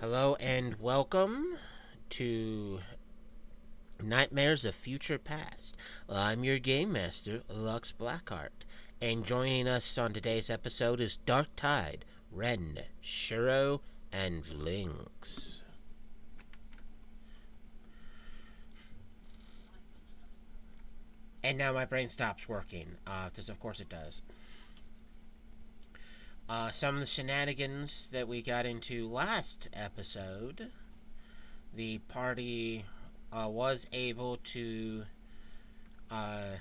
Hello and welcome to Nightmares of Future Past. I'm your game master, lluksblackheart, and joining us on today's episode is Darktide, Ren, Shiro, and Lynx. And now my brain stops working, because of course it does. Some of the shenanigans that we got into last episode, the party was able to uh,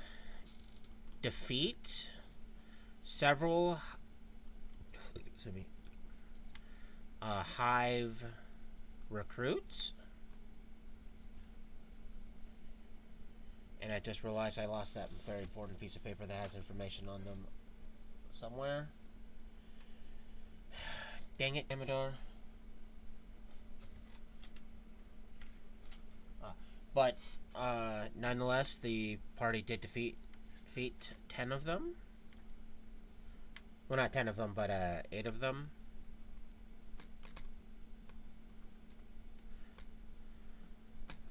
defeat several hive recruits. And I just realized I lost that very important piece of paper that has information on them somewhere. Dang it, Amador. But nonetheless, the party did defeat 10 of them. Well, not 10 of them, but 8 of them.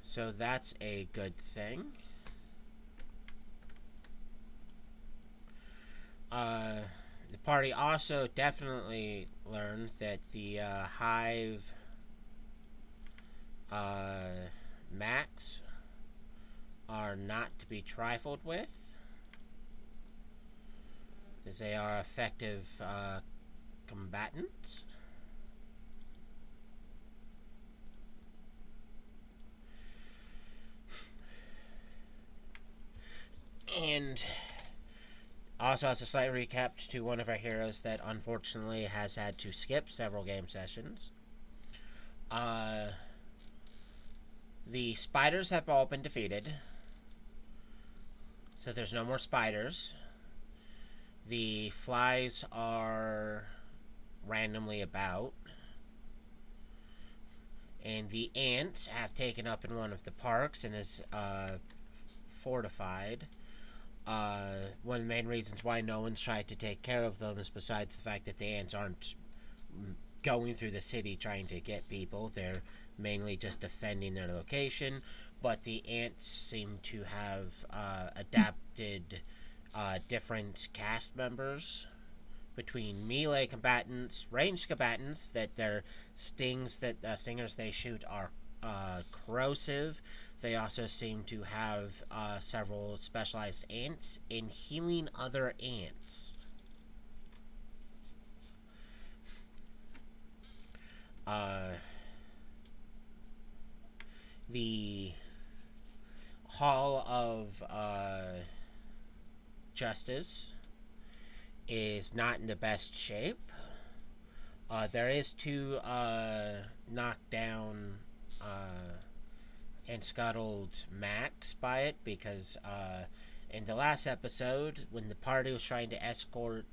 So that's a good thing. The party also definitely learned that the hive max are not to be trifled with, because they are effective combatants. And also, as a slight recap to one of our heroes that unfortunately has had to skip several game sessions, the spiders have all been defeated, so there's no more spiders. The flies are randomly about, and the ants have taken up in one of the parks and is fortified. One of the main reasons why no one's tried to take care of them is, besides the fact that the ants aren't going through the city trying to get people, they're mainly just defending their location. But the ants seem to have adapted different cast members between melee combatants, ranged combatants, that their stingers they shoot are corrosive. They also seem to have several specialized ants in healing other ants. The Hall of Justice is not in the best shape. There is 2 knocked down and scuttled Max by it, because in the last episode, when the party was trying to escort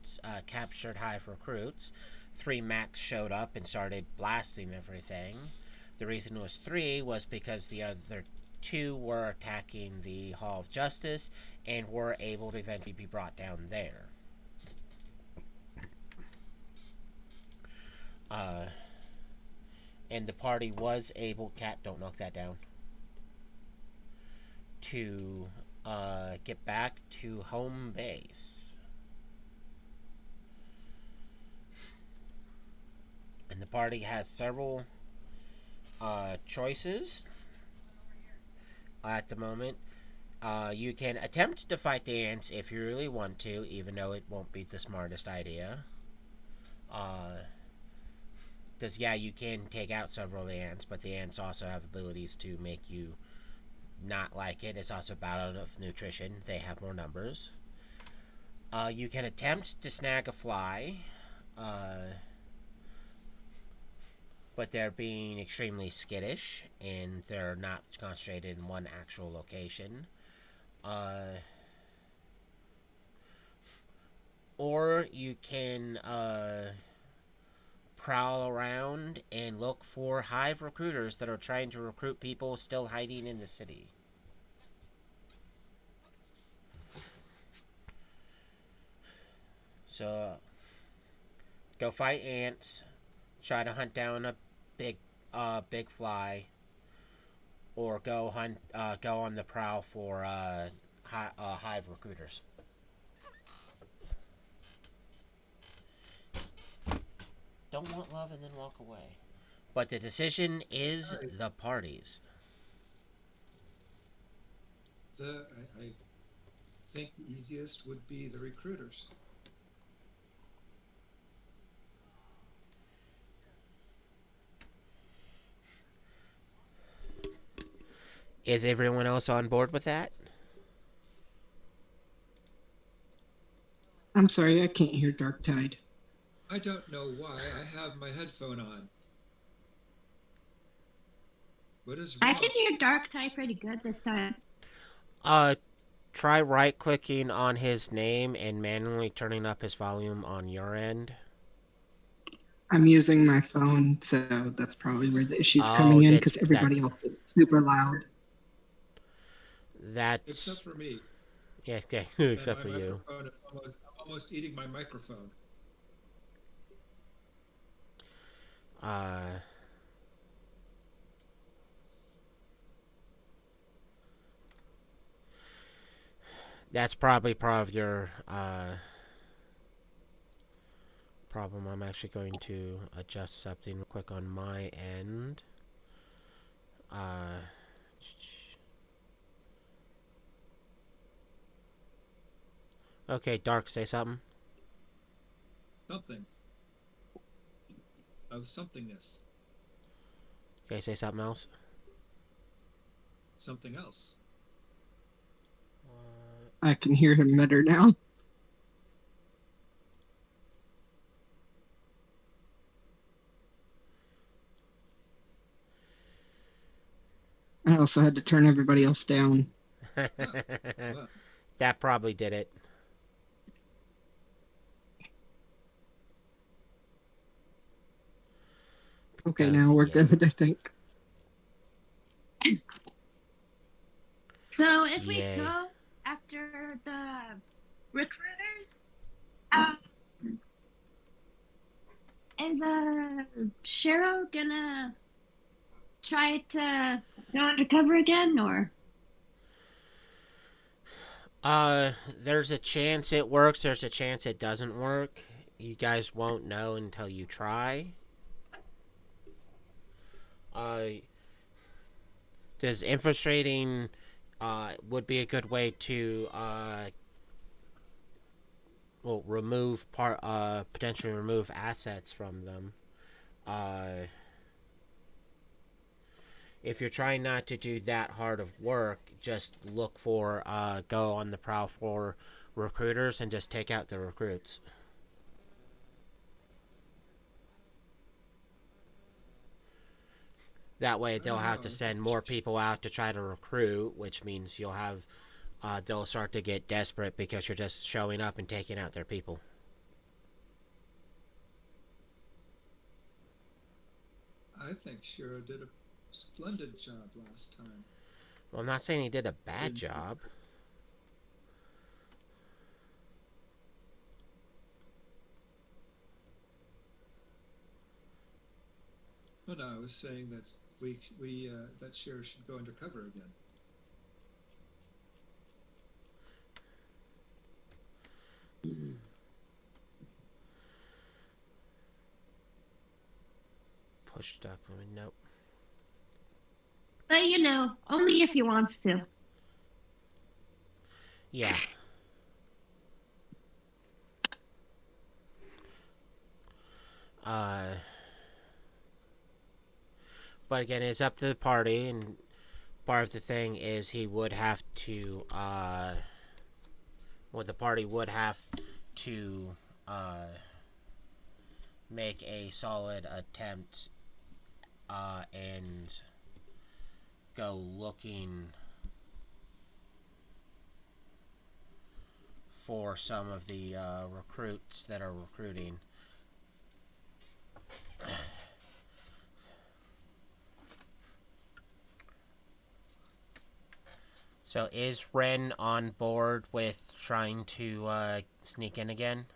captured hive recruits, 3 Max showed up and started blasting everything. The reason it was 3 was because the other 2 were attacking the Hall of Justice and were able to eventually be brought down there. And the party was able, cat, don't knock that down, to get back to home base. And the party has several choices at the moment. You can attempt to fight the ants if you really want to, even though it won't be the smartest idea. Because, yeah, you can take out several of the ants, but the ants also have abilities to make you not like it. It's also a battle of nutrition. They have more numbers. You can attempt to snag a fly, but they're being extremely skittish, and they're not concentrated in one actual location. Or you can prowl around and look for hive recruiters that are trying to recruit people still hiding in the city. So, go fight ants, try to hunt down a big big fly, or go hunt, go on the prowl for hive recruiters. Don't want love and then walk away. But the decision is Sorry. the party's. I think the easiest would be the recruiters. Is everyone else on board with that? I'm sorry, I can't hear darktide. I don't know why I have my headphone on. What is I can wrong? hear darktide pretty good this time. Uh, Try right clicking on his name and manually turning up his volume on your end. I'm using my phone, so that's probably where the issue's Oh, coming in because everybody else is super loud. Except that's for me. yeah, okay, And except my for you. microphone is almost eating my microphone. Uh, that's probably part of your problem. I'm actually going to adjust something real quick on my end. Uh, okay, Dark, say something. Something of somethingness. Okay, say something else. Something else. I can hear him better now. I also had to turn everybody else down. Ah, well, That probably did it. Okay, Does now we're yeah. good, I think. So if we Yay. go after the recruiters, um, is Shiro gonna try to go undercover again, or? Uh, there's a chance it works. There's a chance it doesn't work. You guys won't know until you try. Uh, does infiltrating would be a good way to well remove part potentially remove assets from them. Uh, if you're trying not to do that hard of work, just look for go on the prowl for recruiters and just take out the recruits. That way, I they'll don't have know. to send more people out to try to recruit, which means you'll have they'll start to get desperate because you're just showing up and taking out their people. I think Shiro did a splendid job last time. Well, I'm not saying he did a bad Didn't he? job. Well, no, I was saying that we that Shiro should go undercover again. Pushed up. Let me nope. But only if he wants to. Yeah. Uh, but again, it's up to the party, and part of the thing is he would have to. Well, the party would have to make a solid attempt and go looking for some of the recruits that are recruiting. So is Ren on board with trying to sneak in again?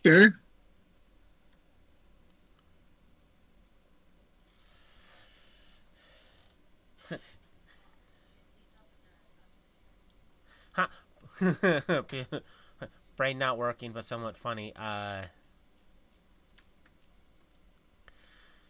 Sure. Ha! Brain not working, but somewhat funny.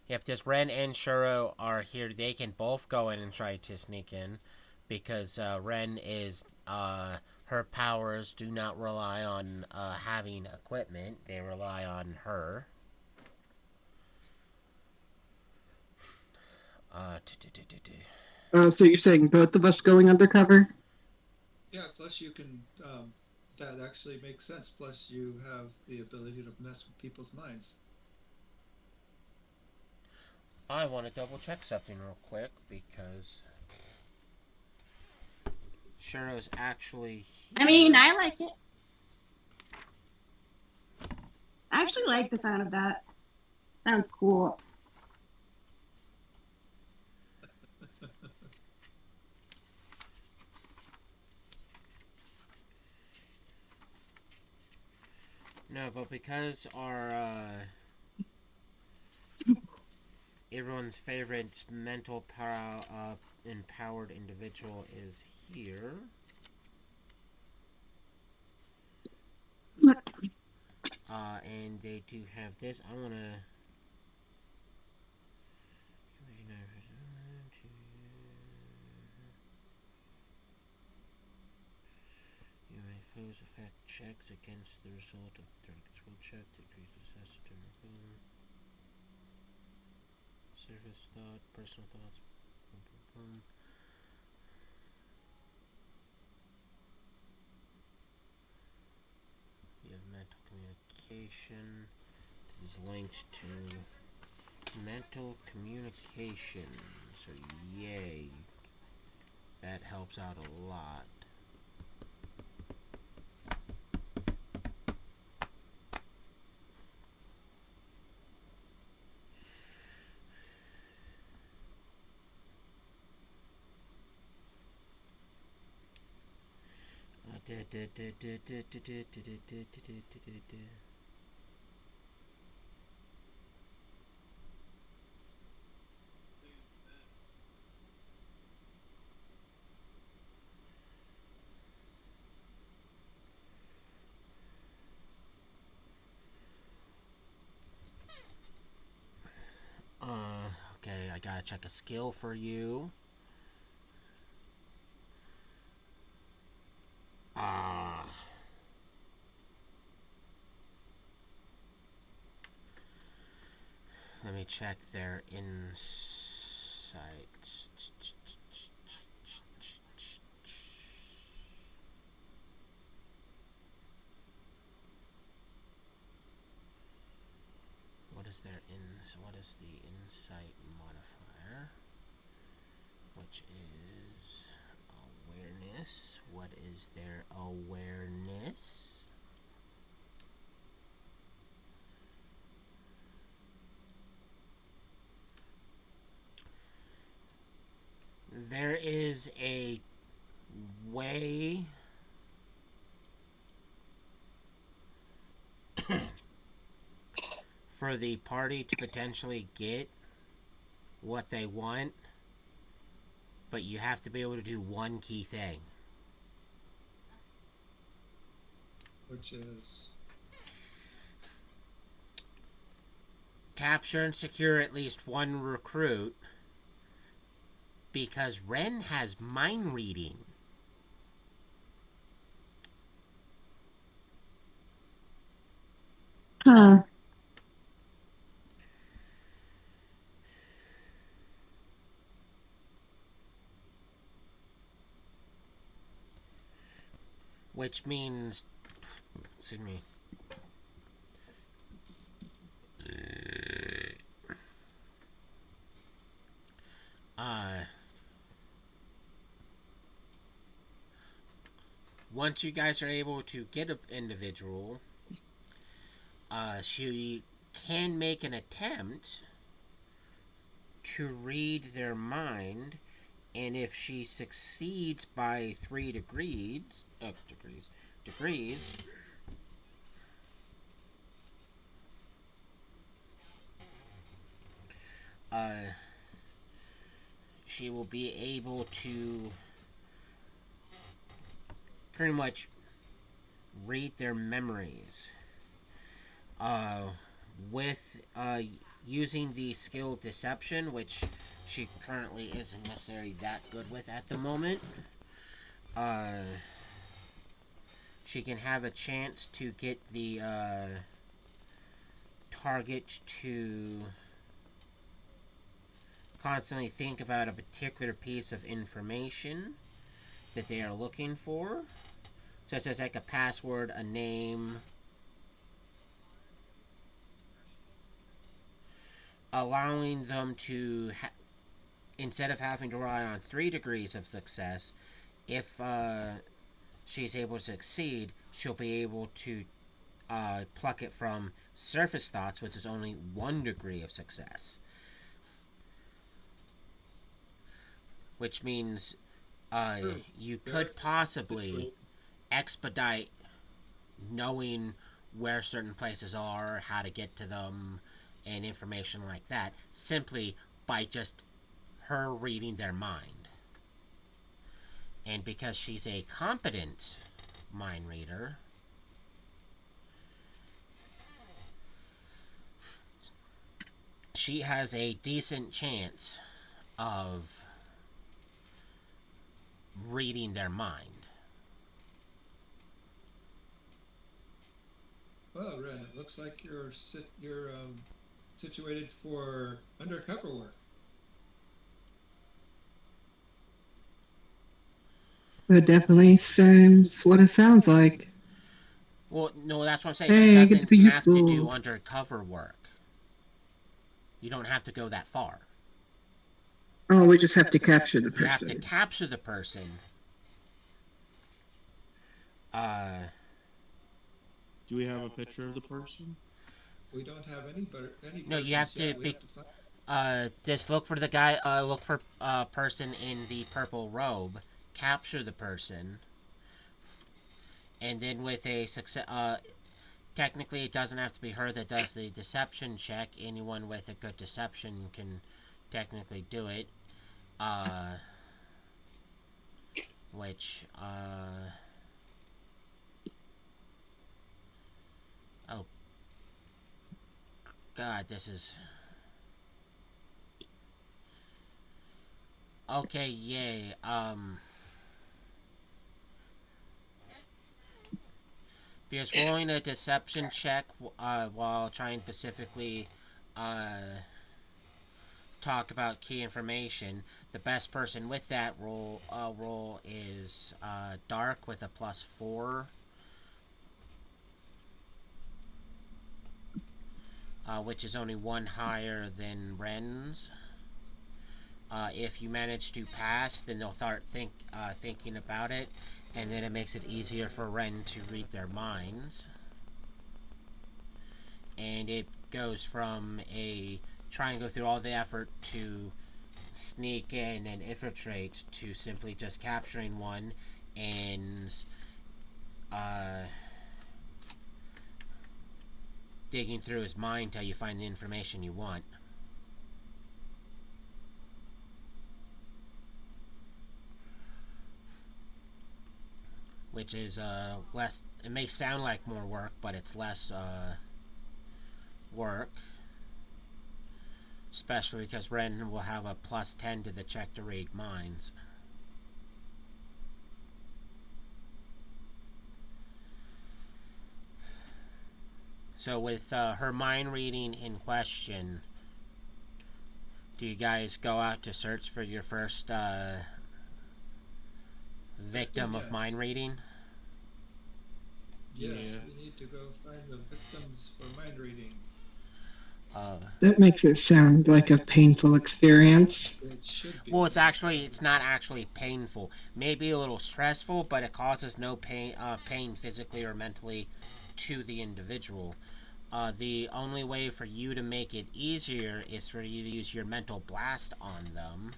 Yep, this Ren and Shiro are here. They can both go in and try to sneak in. Because Ren is, her powers do not rely on having equipment. They rely on her. Uh, So you're saying both of us going undercover? Yeah. Plus, you can. That actually makes sense. Plus, you have the ability to mess with people's minds. I want to double check something real quick because Shiro's actually here. I mean, I like it. I actually like the sound of that. Sounds cool. No, but because our everyone's favorite mental power empowered individual is here. And they do have this. I wanna. You may pose effect checks against the result of the control check to increase the sensitivity. Surface thought, personal thoughts. Boom, boom, boom. You have mental communication. It is linked to mental communication. So yay. That helps out a lot. Okay, I gotta check a skill for you. Let me check their insights. What is the insight modifier? Which is awareness. What is their awareness? There is a way for the party to potentially get what they want, but you have to be able to do one key thing. Which is. Capture and secure at least one recruit, because Ren has mind reading. Huh. Which means, excuse me, once you guys are able to get an individual, she can make an attempt to read their mind, and if she succeeds by 3 degrees, uh, she will be able to pretty much read their memories. With using the skill deception, which she currently isn't necessarily that good with at the moment, she can have a chance to get the target to constantly think about a particular piece of information that they are looking for, such as like a password, a name, allowing them to instead of having to rely on 3 degrees of success, if she's able to succeed, she'll be able to pluck it from surface thoughts, which is only 1 degree of success. Which means you could possibly expedite knowing where certain places are, how to get to them, and information like that, simply by just her reading their mind. And because she's a competent mind reader, she has a decent chance of reading their mind. Well, Ren, it looks like you're situated for undercover work. That definitely seems what it sounds like. Well, no, that's what I'm saying. She Hey, I get to doesn't be have to do useful. undercover work. You don't have to go that far. Oh, we just have to capture the You have to person. capture the person. Do we have a picture of the person? We don't have any No, you persons have to yet. We be. have to find. Just look for the guy. Look for person in the purple robe. Capture the person, and then with a success. Technically, it doesn't have to be her that does the deception check. Anyone with a good deception can technically do it. Which oh god, this is okay. Yay. Because rolling a deception check while trying to specifically talk about key information, the best person with that roll is Dark with a +4, which is only 1 higher than Ren's. If you manage to pass, then they'll start thinking about it, and then it makes it easier for Ren to read their minds. And it goes from a try and go through all the effort to sneak in and infiltrate to simply just capturing one and digging through his mind till you find the information you want. Which is less. It may sound like more work, but it's less work. Especially because Ren will have a +10 to the check to read minds. So with her mind reading in question, do you guys go out to search for your first victim of mind reading? Yes, Yeah. we need to go find the victims for mind reading. That makes it sound like a painful experience. It should be. Well, it's not actually painful. Maybe a little stressful, but it causes no pain physically or mentally to the individual. The only way for you to make it easier is for you to use your mental blast on them.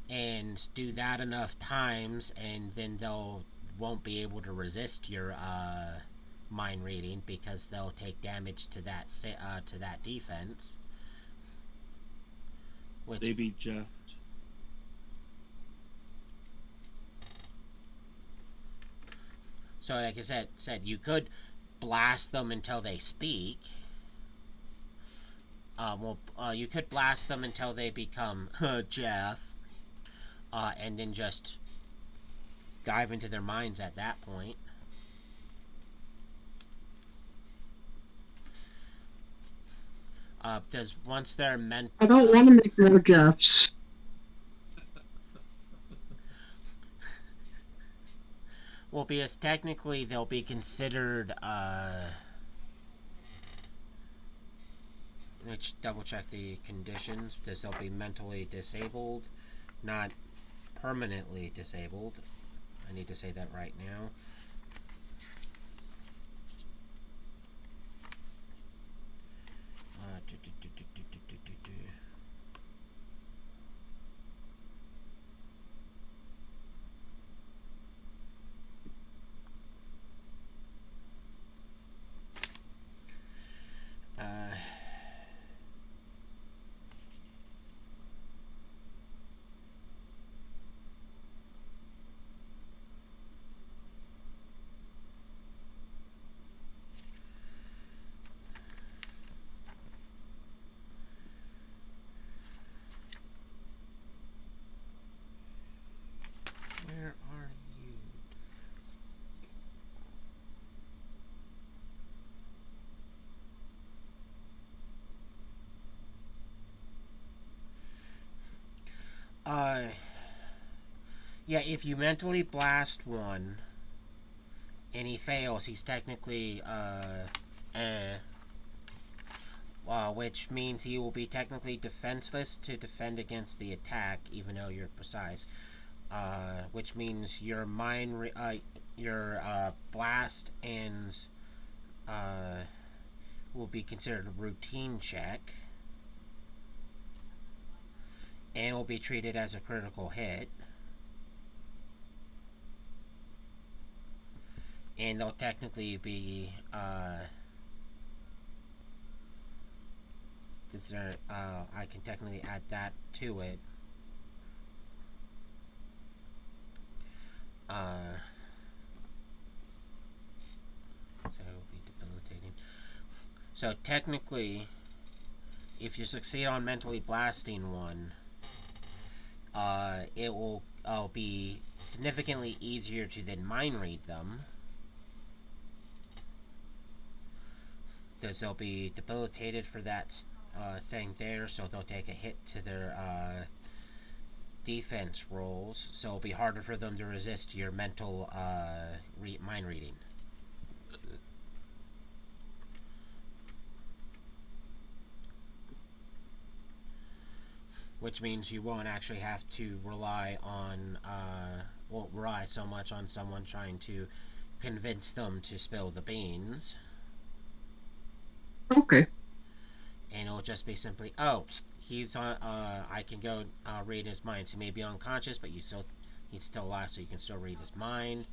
And do that enough times, and then they'll won't be able to resist your mind reading because they'll take damage to that defense. Which They be Jeff. So, like I said, you could blast them until they speak. You could blast them until they become Jeff, and then just dive into their minds at that point. Because once they're meant, I don't want to make more Jeffs. well, because technically they'll be considered. Let's double check the conditions. Because they'll be mentally disabled, not permanently disabled. I need to say that right now. Where are you? Yeah, if you mentally blast one and he fails, he's technically, which means he will be technically defenseless to defend against the attack, even though you're precise. Which means your blast ends, will be considered a routine check, and will be treated as a critical hit. And they'll technically be, I can technically add that to it. So it will be debilitating. So technically, if you succeed on mentally blasting one, it will be significantly easier to then mind read them. Because they'll be debilitated for that thing there, so they'll take a hit to their defense rolls, so it'll be harder for them to resist your mental mind reading. Which means you won't actually have to rely so much on someone trying to convince them to spill the beans. Okay. And it'll just be simply, oh, he's on. I can go read his mind. So he may be unconscious, but he's still alive, so you can still read his mind.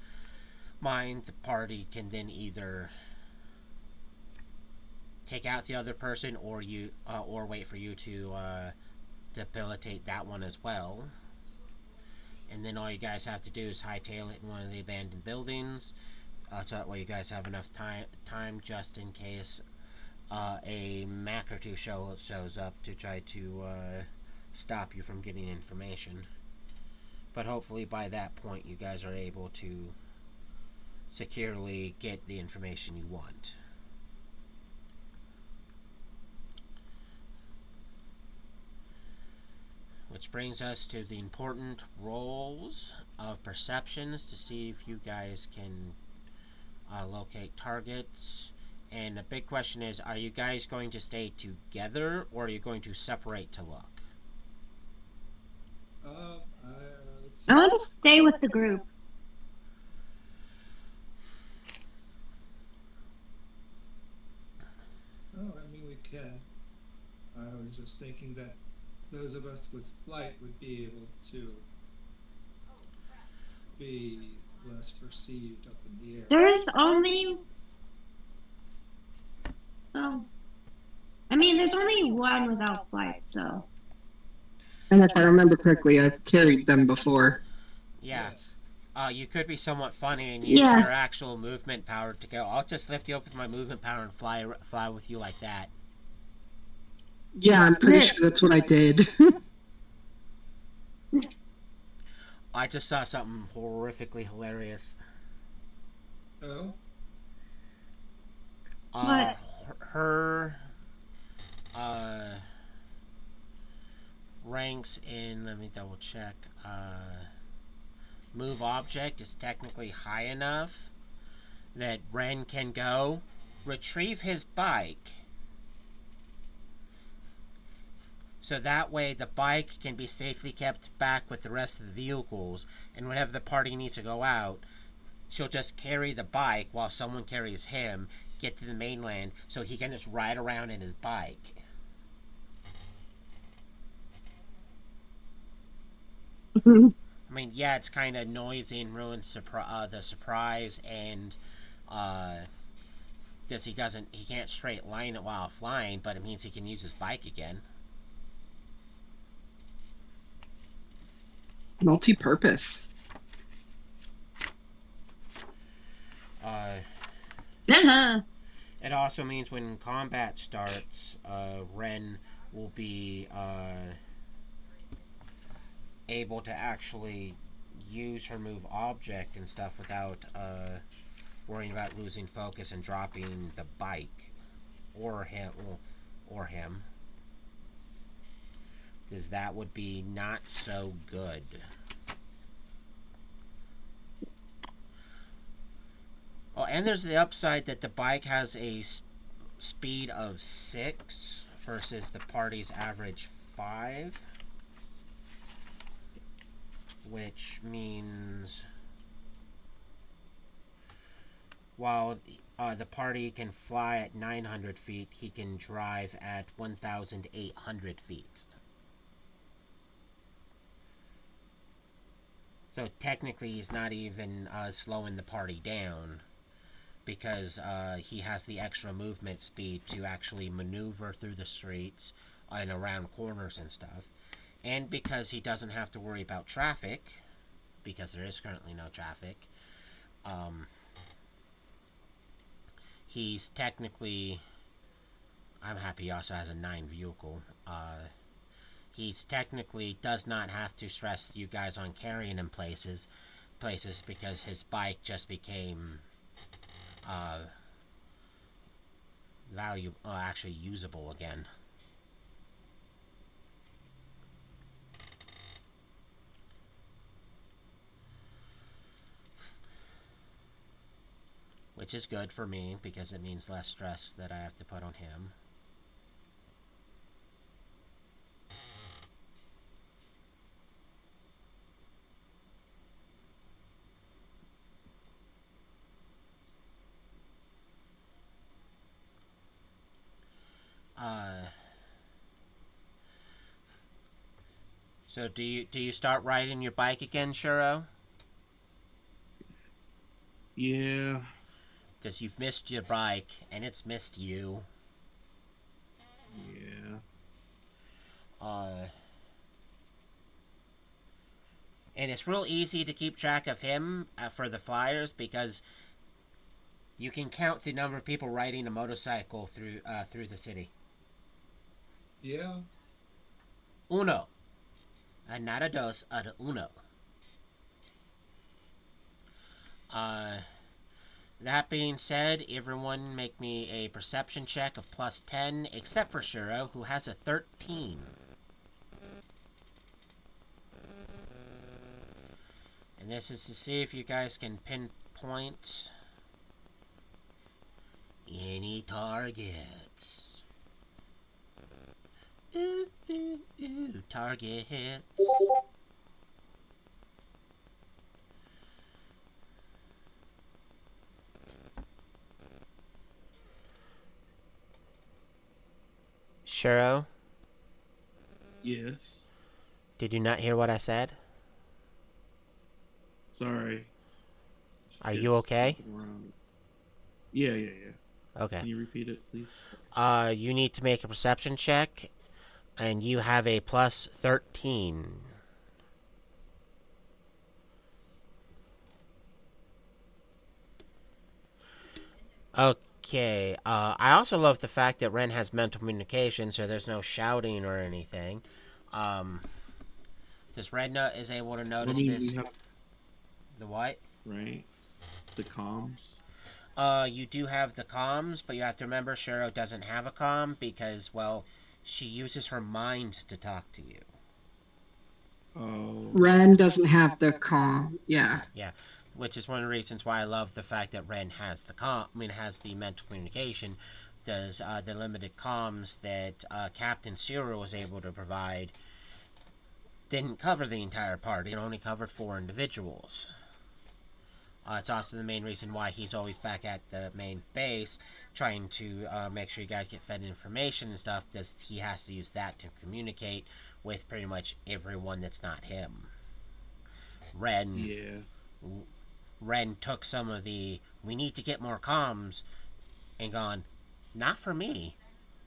The party can then either take out the other person, or wait for you to debilitate that one as well. And then all you guys have to do is hightail it in one of the abandoned buildings. So that way you guys have enough time just in case a Mac or two shows up to try to stop you from getting information. But hopefully by that point you guys are able to securely get the information you want. Which brings us to the important roles of perceptions to see if you guys can locate targets. And the big question is, are you guys going to stay together, or are you going to separate to look? Let's see. I want to stay with the group. Oh, I mean, we can. I was just thinking that those of us with flight would be able to be less perceived up in the air. There's only... Oh. I mean, there's only one without flight, so... And if I remember correctly, I've carried them before. Yeah. Yes. You could be somewhat funny and use Yeah. your actual movement power to go. I'll just lift you up with my movement power and fly with you like that. Yeah, I'm pretty Nick. sure that's what I did. I just saw something horrifically hilarious. Oh, Uh, her ranks in. Let me double check. Move object is technically high enough that Ren can go retrieve his bike. So that way the bike can be safely kept back with the rest of the vehicles, and whenever the party needs to go out, she'll just carry the bike while someone carries him, get to the mainland, so he can just ride around in his bike. I mean, yeah, it's kind of noisy and ruins the surprise, and because he can't straight line it while flying, but it means he can use his bike again. Multi-purpose. It also means when combat starts, Ren will be able to actually use her move object and stuff without worrying about losing focus and dropping the bike or him. Because that would be not so good. Oh, and there's the upside that the bike has a speed of 6 versus the party's average 5. Which means while the party can fly at 900 feet, he can drive at 1,800 feet. So technically he's not even slowing the party down, because he has the extra movement speed to actually maneuver through the streets and around corners and stuff. And because he doesn't have to worry about traffic, because there is currently no traffic, he's technically... I'm happy he also has a 9 vehicle. He's technically does not have to stress you guys on carrying him places because his bike just became actually usable again. Which is good for me because it means less stress that I have to put on him. So do you start riding your bike again, Shiro? Yeah. Because you've missed your bike, and it's missed you. Yeah. And it's real easy to keep track of him for the flyers, because you can count the number of people riding a motorcycle through the city. yeah. Uno. Not a dos, a uno. That being said, everyone make me a perception check of +10, except for Shiro, who has a 13. And this is to see if you guys can pinpoint any targets. Ooh, ooh, ooh, target hits. Shiro, Yes. did you not hear what I said? Sorry. Are you okay? Yeah. Okay. Can you repeat it, please? You need to make a perception check, and you have a +13. Okay. I also love the fact that Ren has mental communication, so there's no shouting or anything. Um, this Redna is able to Well, I notice mean, we this. have The what? right the comms. You do have the comms, but you have to remember Shiro doesn't have a comm because, well, she uses her mind to talk to you. Oh, Ren doesn't have the calm. Yeah. Yeah, which is one of the reasons why I love the fact that Ren has the has the mental communication. Does the limited comms that Captain Shiro was able to provide didn't cover the entire party. It only covered 4 individuals. It's also the main reason why he's always back at the main base, trying to make sure you guys get fed information and stuff. Because he has to use that to communicate with pretty much everyone that's not him. Ren yeah. Ren took some of the "we need to get more comms" and gone, "not for me,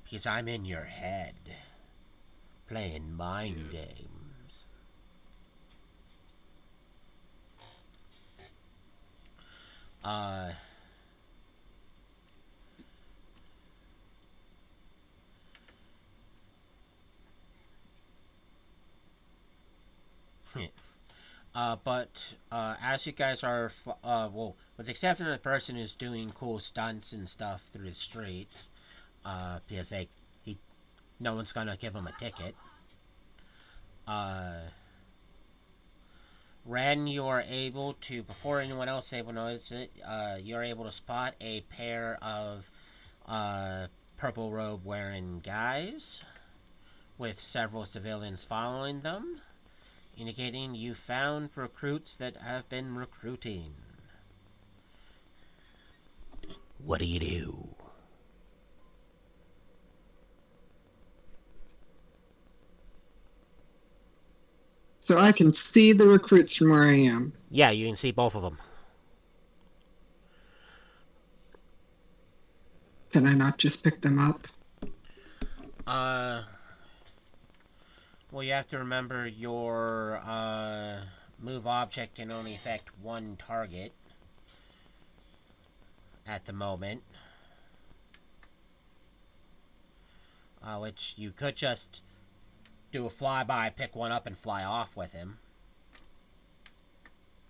because I'm in your head, playing mind Yeah. games." Uh, but as you guys are, well, with the exception of the person who's doing cool stunts and stuff through the streets, because he, no one's gonna give him a ticket. Uh, Ren, you are able to, before anyone else is able to notice it, you're able to spot a pair of purple robe wearing guys with several civilians following them, indicating you found recruits that have been recruiting. What do you do? So I can see the recruits from where I am. Yeah, you can see both of them. Can I not just pick them up? Uh, well, you have to remember your move object can only affect one target at the moment. Which you could just do a flyby, pick one up, and fly off with him.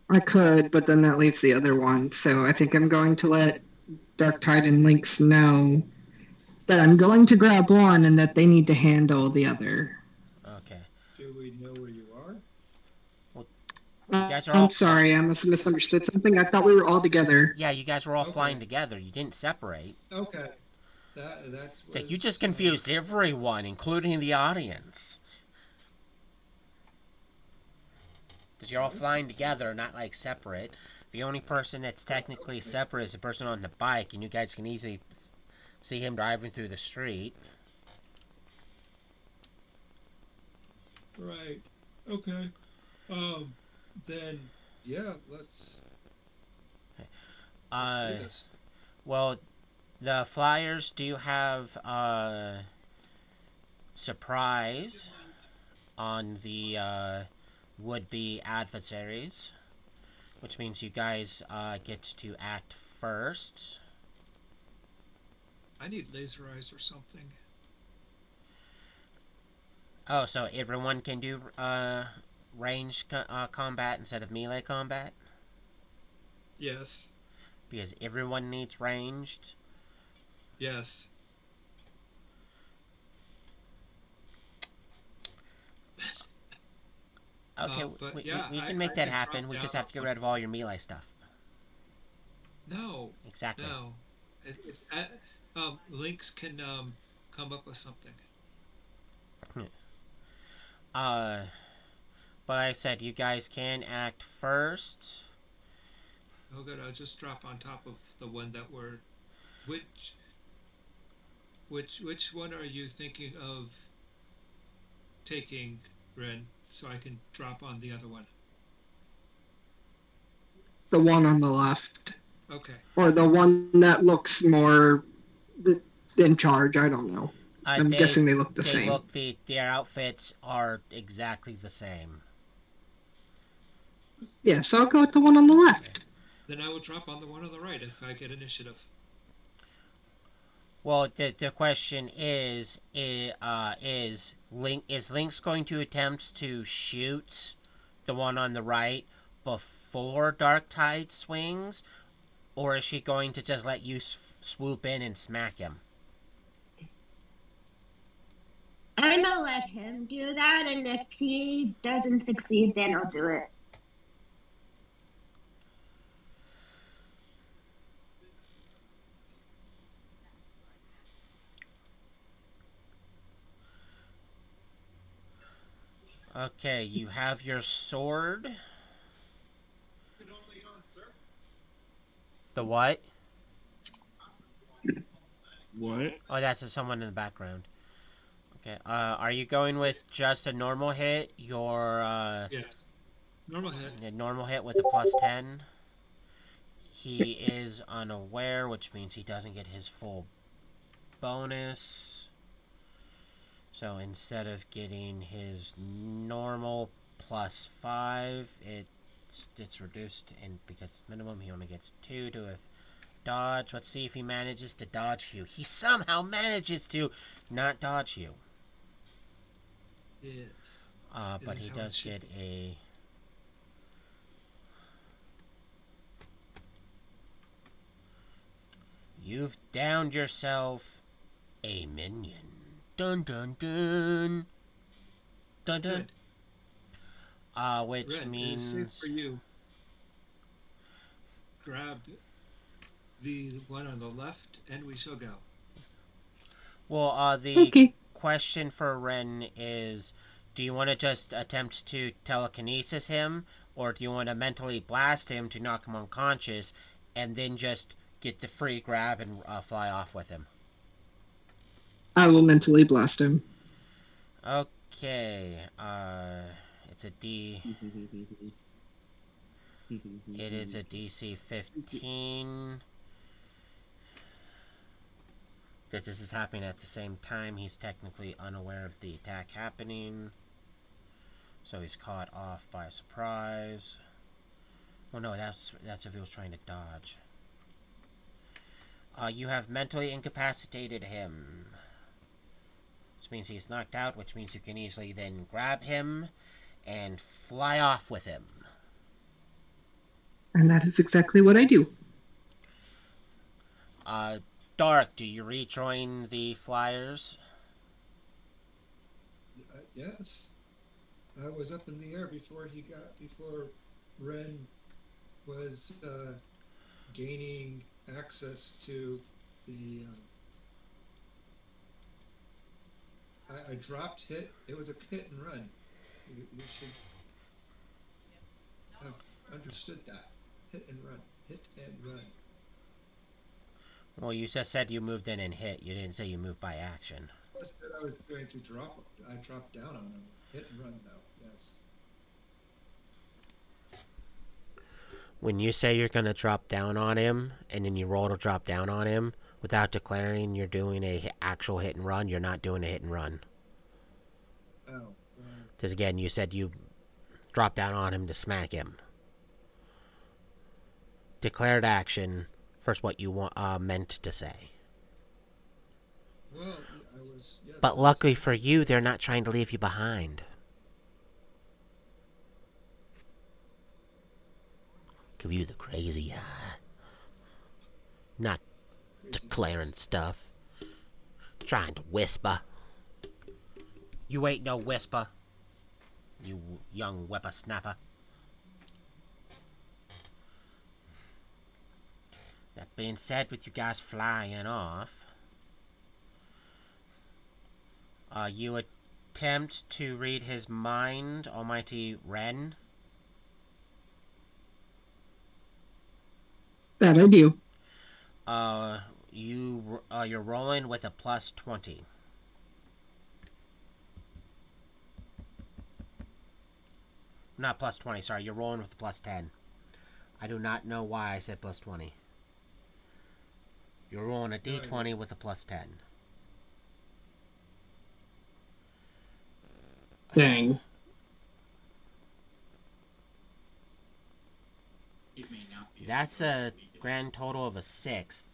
I could, but then that leaves the other one. So I think I'm going to let Darktide and Lynx know that I'm going to grab one and that they need to handle the other. Okay. Do we know where you are? You guys are I'm all. sorry, I must have misunderstood something. I thought we were all together. Yeah, you guys were all flying Okay. together. You didn't separate. Okay. That's It's like you was, just confused everyone, including the audience. Because you're all flying together, not like separate. The only person that's technically separate is the person on the bike, and you guys can easily see him driving through the street. right. Okay. Then yeah, let's do this. Well, the flyers do have surprise on the would-be adversaries, which means you guys get to act first. I need laser eyes or something. Oh, so everyone can do ranged combat instead of melee combat? Yes. Because everyone needs ranged. Yes. Okay, But we yeah, can make I that can happen. drop We just down have to get rid of all your melee stuff. No, Exactly. no. Lynx can come up with something. uh, but like I said, you guys can act first. Oh, good. I'll just drop on top of the one that we're. Which which one are you thinking of taking, Ren? So I can drop on the other one. The one on the left. Okay. Or the one that looks more in charge. I don't know. I'm They guessing they look the same. look their outfits are exactly the same. Yeah, so I'll go with the one on the left. Then I will drop on the one on the right if I get initiative. Well, the question is Lynx going to attempt to shoot the one on the right before darktide swings, or is she going to just let you swoop in and smack him? I'm gonna let him do that, and if he doesn't succeed, then I'll do it. Okay, you have your sword. The what? What? Oh, that's someone in the background. Okay, are you going with just a normal hit? Your, Yes. Normal hit. a normal hit with a +10? He is unaware, which means he doesn't get his full bonus. So instead of getting his normal +5, it's reduced, and because it's minimum, he only gets 2 to a dodge. Let's see if he manages to dodge you. He somehow manages to not dodge you. Yes. But he does get a... You've downed yourself a minion. Dun dun dun. Dun dun. Good. Which Red, it is safe means... for you. Grab the one on the left, and we shall go. Well, the Okay. question for Ren is, do you want to just attempt to telekinesis him, or do you want to mentally blast him to knock him unconscious, and then just get the free grab and fly off with him? I will mentally blast him. Okay, it's a D... It is a DC 15. That this is happening at the same time. He's technically unaware of the attack happening. So he's caught off by surprise. Well, no, that's if he was trying to dodge. You have mentally incapacitated him. Which means he's knocked out, which means you can easily then grab him and fly off with him. And that is exactly what I do. Dark, do you rejoin the flyers? Yes. I was up in the air before Ren was gaining access to the. I dropped hit. It was a hit and run. You should have understood that. Hit and run. Hit and run. Well, you just said you moved in and hit. You didn't say you moved by action. I said I was going to drop. I dropped down on him. Hit and run, though. Yes. When you say you're going to drop down on him, and then you roll to drop down on him, without declaring you're doing a actual hit and run, you're not doing a hit and run. Oh, right. Because again, you said you dropped down on him to smack him. Declared action, first what you meant to say. Well, I was. Yes. But luckily for you, they're not trying to leave you behind. Give you the crazy eye. Not declaring stuff. Trying to whisper. You ain't no whisper. You young whippersnapper. That being said, with you guys flying off, you attempt to read his mind, Almighty Ren. That I do. You're rolling with a +20. Not +20, sorry, you're rolling with a +10. I do not know why I said +20. You're rolling a d20 with a +10. Dang. It may not be That's a grand total of a 6.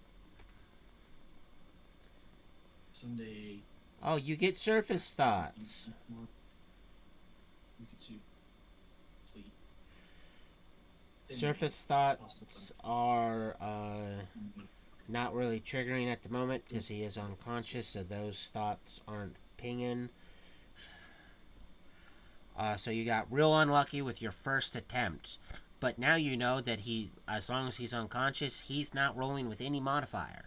Someday Oh, you get surface thoughts. we could see fleet. Surface thoughts are not really triggering at the moment because he is unconscious, so those thoughts aren't pinging. So you got real unlucky with your first attempt. But now you know that as long as he's unconscious, he's not rolling with any modifier.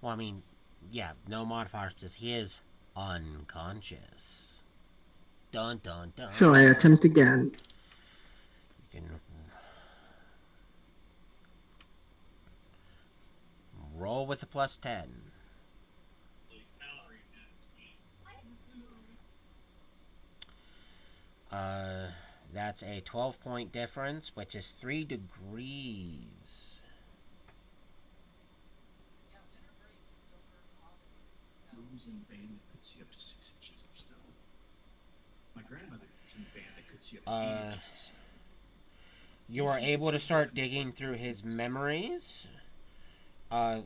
Well, I mean, yeah, no modifiers because he is unconscious. Dun dun dun. So I attempt again. You can roll with a +10. That's a 12-point difference, which is 3 degrees. Rooms in a band that could see up to 6 inches of snow. My grandmother was in a band that could see up to 8 inches of snow. You are able to start digging through his memories,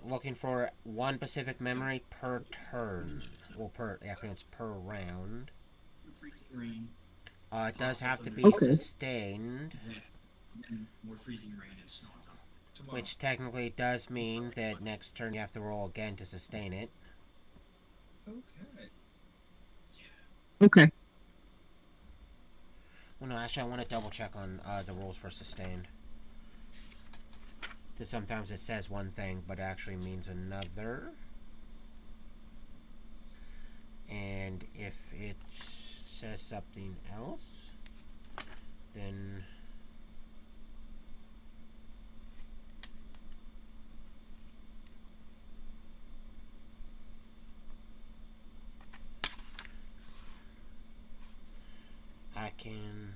looking for one specific memory per turn. Well, it's per round. Rain. It does have to be Okay. sustained, And more freezing rain and snow on top. Tomorrow. which technically does mean that next turn you have to roll again to sustain it. Okay. Okay. Well, no, actually, I want to double check on the rules for sustained. Because sometimes it says one thing, but it actually means another. And if it says something else, then I can...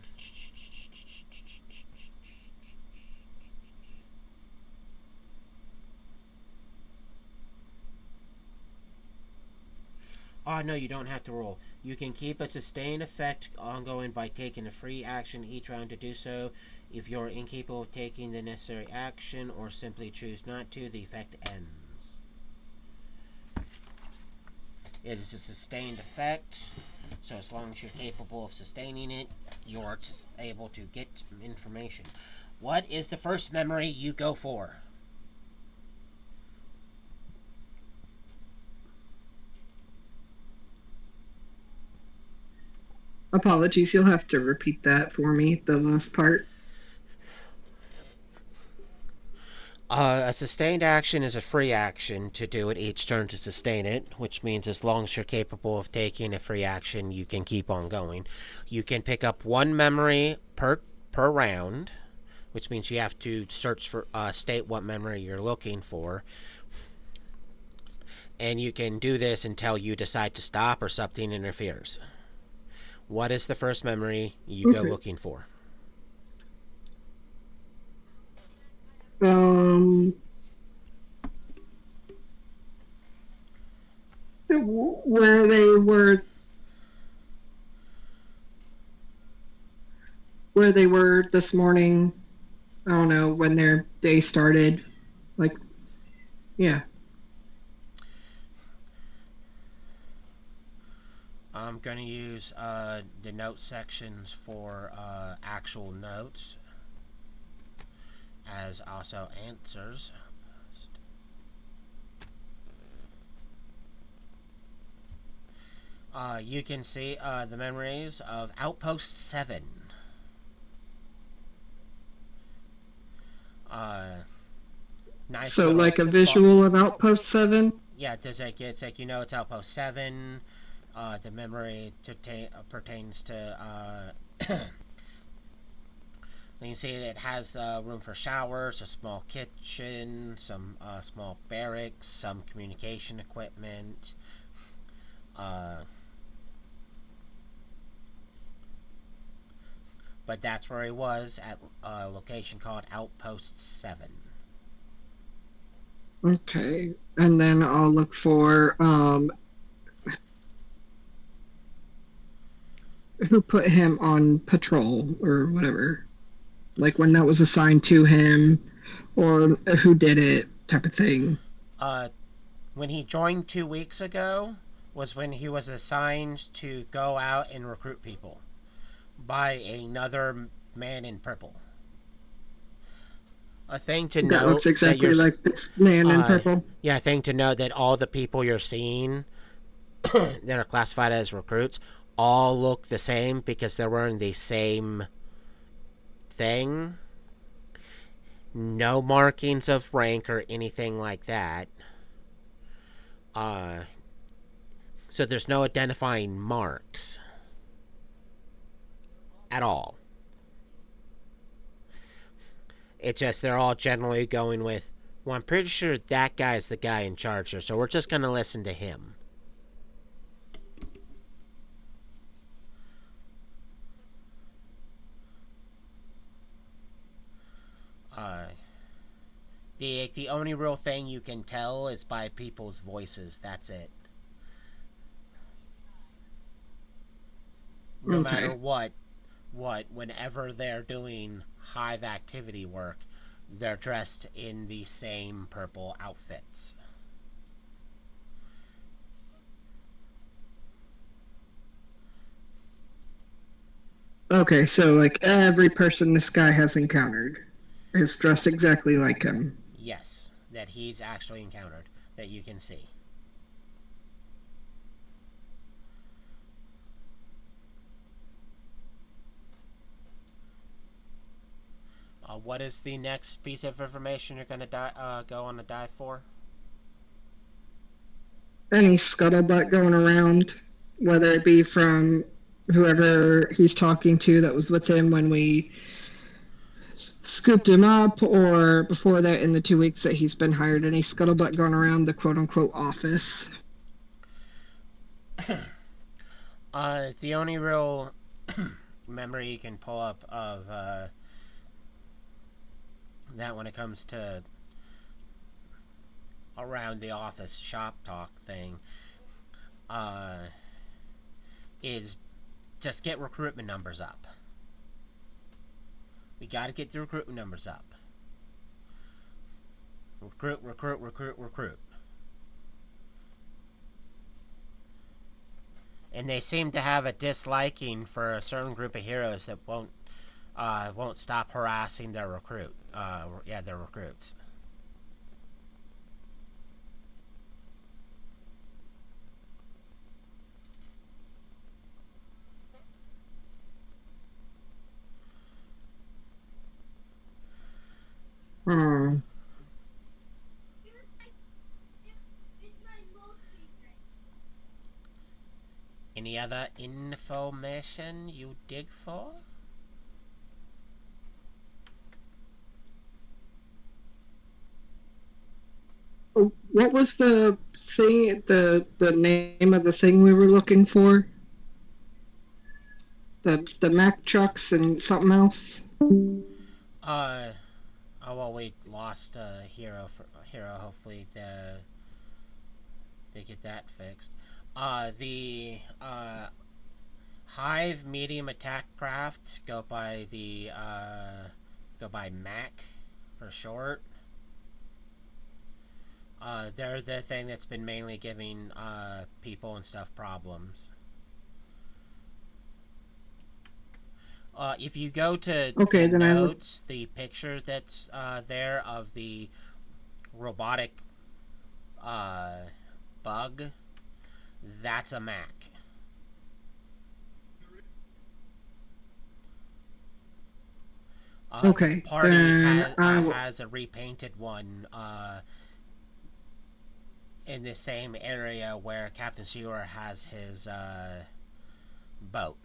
Oh, no, you don't have to roll. You can keep a sustained effect ongoing by taking a free action each round to do so. If you're incapable of taking the necessary action or simply choose not to, the effect ends. It is a sustained effect, so as long as you're capable of sustaining it, you're able to get information. What is the first memory you go for? Apologies, you'll have to repeat that for me, the last part. A sustained action is a free action to do it each turn to sustain it, which means as long as you're capable of taking a free action, you can keep on going. You can pick up one memory per round, which means you have to search for state what memory you're looking for. And you can do this until you decide to stop or something interferes. What is the first memory you go looking for? Where they were this morning. I don't know, when their day started. Like, yeah. I'm going to use the note sections for actual notes as also answers. You can see the memories of Outpost 7. Nice. So like a visual of Outpost 7? Yeah, it's like it's Outpost 7. The memory pertains to you can see it has room for showers, a small kitchen, some small barracks, some communication equipment. But that's where he was, at a location called Outpost 7. Okay. And then I'll look for who put him on patrol or whatever. Like when that was assigned to him, or who did it, type of thing. when he joined 2 weeks ago was when he was assigned to go out and recruit people by another man in purple. A thing to That looks note that exactly like this man in purple. yeah, a thing to note that all the people you're seeing that are classified as recruits all look the same because they're wearing the same thing. No markings of rank or anything like that. Uh, so there's no identifying marks at all. It's just they're all generally going with, well, I'm pretty sure that guy's the guy in charge here, so we're just going to listen to him. The only real thing you can tell is by people's voices. That's it. No matter what, whenever they're doing hive activity work, they're dressed in the same purple outfits. Okay, so like every person this guy has encountered is dressed exactly like him. Yes, that he's actually encountered, that you can see. What is the next piece of information you're going to go on a dive for? Any scuttlebutt going around, whether it be from whoever he's talking to that was with him when we scooped him up, or before that in the 2 weeks that he's been hired, any scuttlebutt going around the quote unquote office. The only real memory you can pull up of that when it comes to around the office shop talk thing is just get recruitment numbers up. We gotta get the recruitment numbers up. Recruit, recruit, recruit, recruit. And they seem to have a disliking for a certain group of heroes that won't stop harassing their their recruits. Hmm. Any other information you dig for? What was the thing? The name of the thing we were looking for? The Mac trucks and something else. Oh well, we lost hero. Hopefully, they get that fixed. The Hive medium attack craft go by Mac for short. They're the thing that's been mainly giving people and stuff problems. If you go to Okay, the then notes, the picture that's there of the robotic bug, that's a Mac. Okay, the party then has a repainted one in the same area where Captain Sewer has his boat.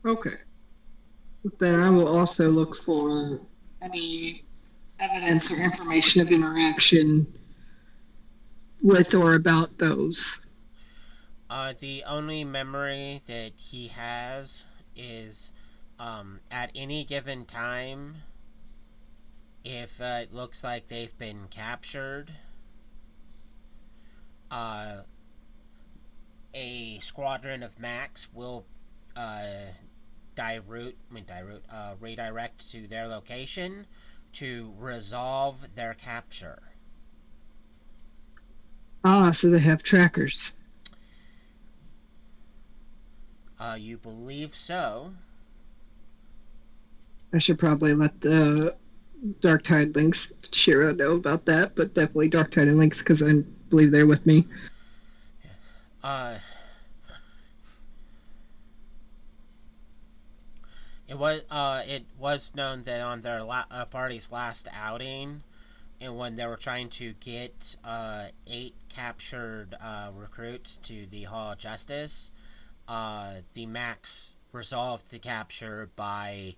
Okay. Then I will also look for any evidence or information of interaction with or about those. The only memory that he has is at any given time, if it looks like they've been captured, a squadron of Macs will redirect to their location to resolve their capture. Ah, so they have trackers. You believe so. I should probably let the darktide lynx shiro know about that, but definitely darktide and lynx because I believe they're with me. Uh, it was known that on their party's last outing, and when they were trying to get 8 captured recruits to the Hall of Justice, the Max resolved the capture by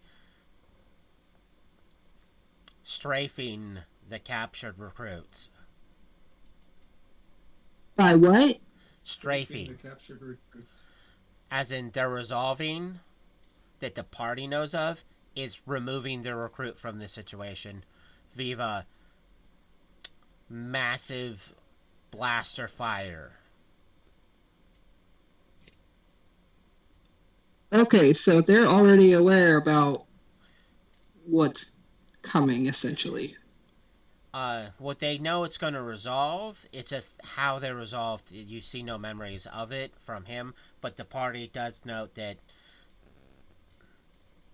strafing the captured recruits. By what? Strafing. The captured recruits. As in, they're resolving that the party knows of is removing the recruit from the situation via massive blaster fire. Okay, so they're already aware about what's coming, essentially. What they know it's going to resolve, it's just how they resolved. You see no memories of it from him, but the party does note that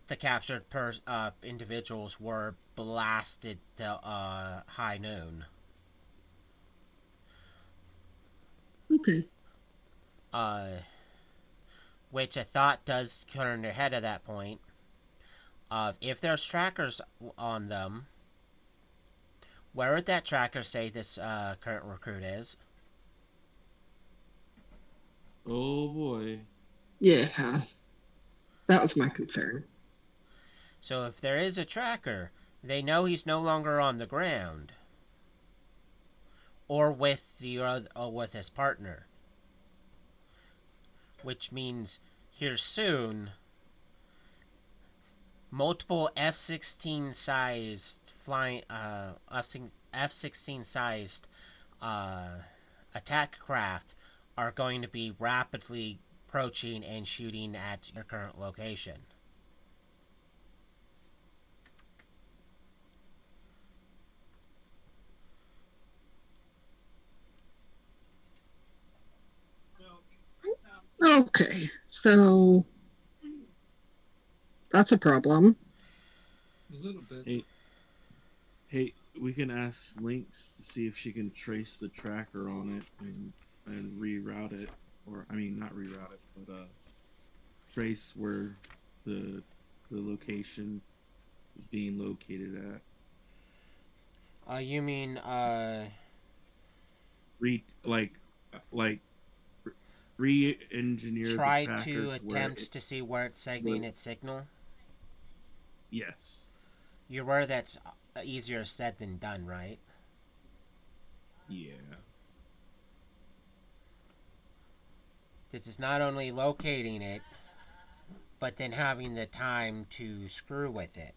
the captured individuals were blasted to high noon. Okay. Which a thought does turn in their head at that point of if there's trackers on them, where would that tracker say this current recruit is? Oh boy. Yeah, that was my concern. So if there is a tracker, they know he's no longer on the ground, or with with his partner, which means here soon, multiple F-16 sized F-16 sized attack craft are going to be rapidly approaching and shooting at your current location. Okay, so that's a problem. A little bit. Hey, we can ask Lynx to see if she can trace the tracker on it and reroute it, or I mean not reroute it, but trace where the location is being located at. You mean Like re-engineer the try tracker to to where attempt to see where it's sending its signal? Yes. You're aware that's easier said than done, right? Yeah. This is not only locating it, but then having the time to screw with it.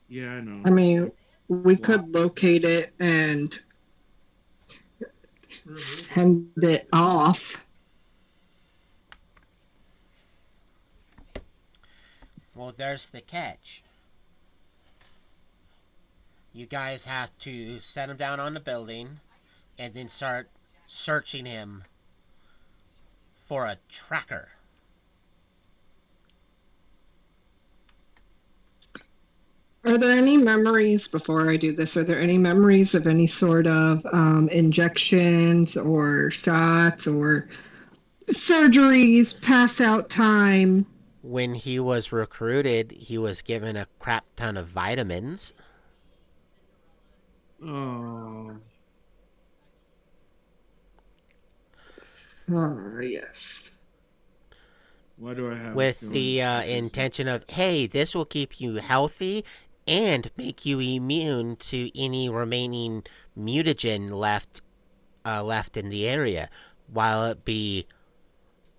Yeah, I know. I mean, we could locate it and send it off. Well, there's the catch. You guys have to set him down on the building and then start searching him for a tracker. Are there any memories, before I do this, are there any memories of any sort of injections or shots or surgeries, pass out time? When he was recruited, he was given a crap ton of vitamins. Oh. Oh, yes. Why do I have With the intention of, hey, this will keep you healthy and make you immune to any remaining mutagen left in the area, while it be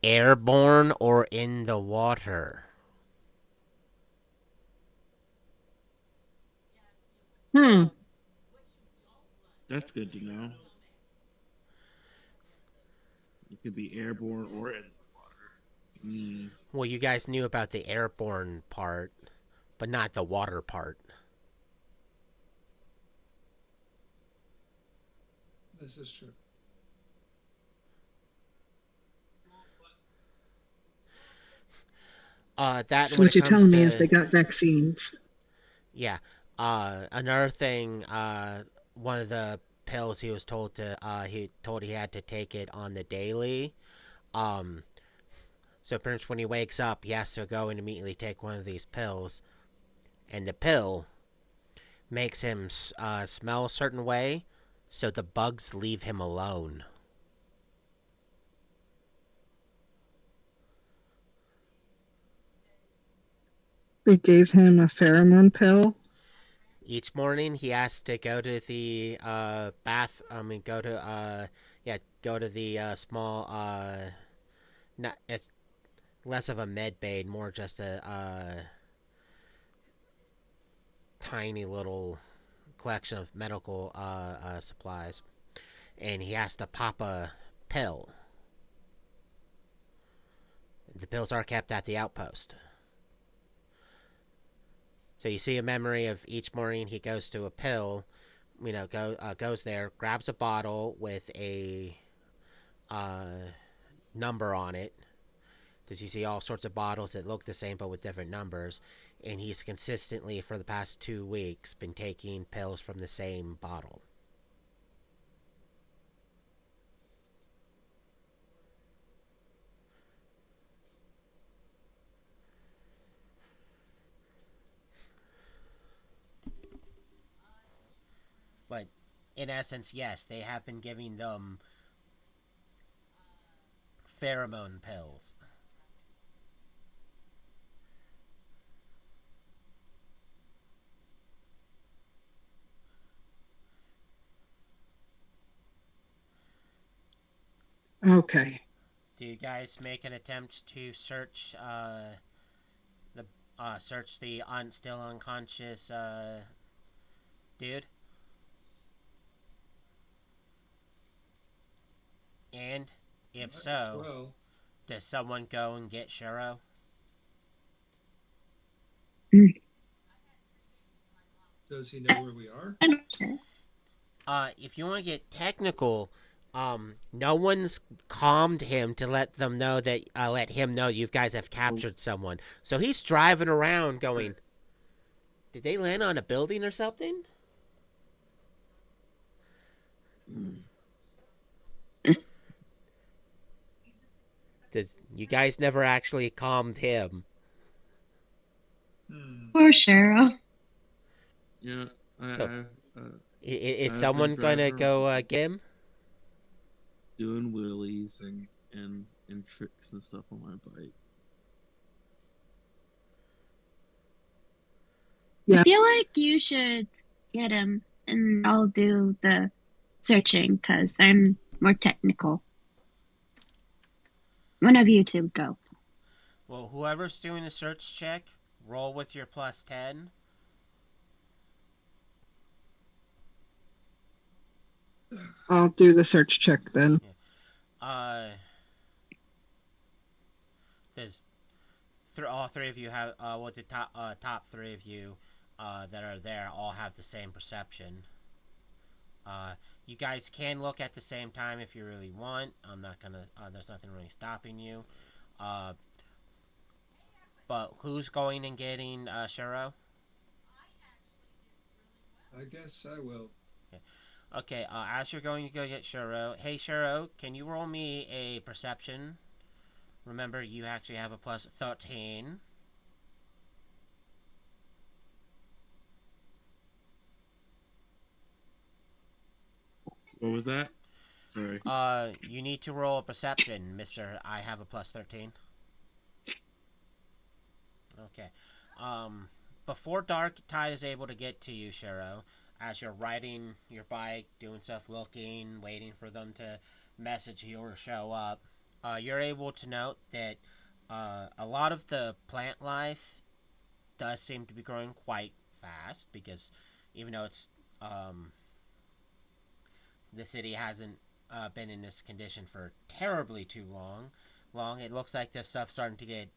airborne or in the water. That's good to know. It could be airborne or in the water. Well, you guys knew about the airborne part, but not the water part. This is true. That So when what it you're comes telling me is to they got vaccines. yeah. Another thing. One of the pills he was told to. He told he had to take it on the daily. Um. So pretty much when he wakes up, he has to go and immediately take one of these pills, and the pill makes him smell a certain way, so the bugs leave him alone. They gave him a pheromone pill. Each morning, he has to go to the bath. I mean, go to the small. Not it's less of a med bay, more just a tiny little collection of medical supplies, and he has to pop a pill. The pills are kept at the outpost. So you see a memory of each morning he goes to a pill, goes there, grabs a bottle with a uh, number on it. Because you see all sorts of bottles that look the same but with different numbers. And he's consistently, for the past 2 weeks, been taking pills from the same bottle. But in essence, yes, they have been giving them pheromone pills. Okay. Do you guys make an attempt to search the still unconscious dude? And if Might as so, well. does someone go and get Shiro? Does he know where we are? I'm not sure. If you want to get technical, no one's calmed him to let him know you guys have captured someone. So he's driving around going, did they land on a building or something? Does you guys never actually calmed him? Hmm. For sure. Yeah, So uh, is I've been someone gonna driving go around get him? doing wheelies and tricks and stuff on my bike. Yeah. I feel like you should get him and I'll do the searching because I'm more technical. One of you two go. Well, whoever's doing the search check, roll with your +10. I'll do the search check then. Uh, there's all three of you have the top three of you that are there all have the same perception. You guys can look at the same time if you really want. I'm not gonna. There's nothing really stopping you. Uh, but who's going and getting Shiro? I guess I will. Okay. As you're going to go get Shiro, hey Shiro, can you roll me a perception? Remember, you actually have a +13. What was that? Sorry. You need to roll a perception, Mister. I have a +13. Okay. Um, Before darktide is able to get to you, Shiro, as you're riding your bike, doing stuff, looking, waiting for them to message you or show up, you're able to note that a lot of the plant life does seem to be growing quite fast because even though it's the city hasn't been in this condition for terribly too long, it looks like this stuff's starting to get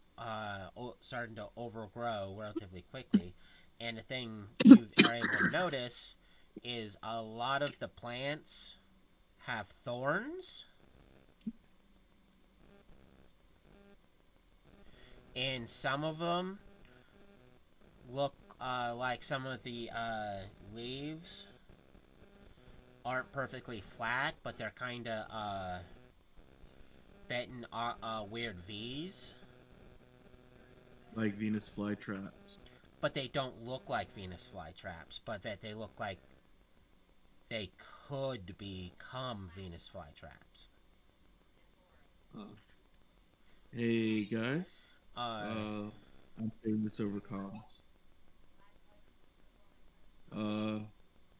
starting to overgrow relatively quickly. And the thing you are able to notice is a lot of the plants have thorns, and some of them look like some of the leaves aren't perfectly flat, but they're kind of bent in weird V's. Like Venus flytraps. But they don't look like Venus flytraps, but that they look like they could become Venus flytraps. Hey guys, Uh, I'm saying this over comms.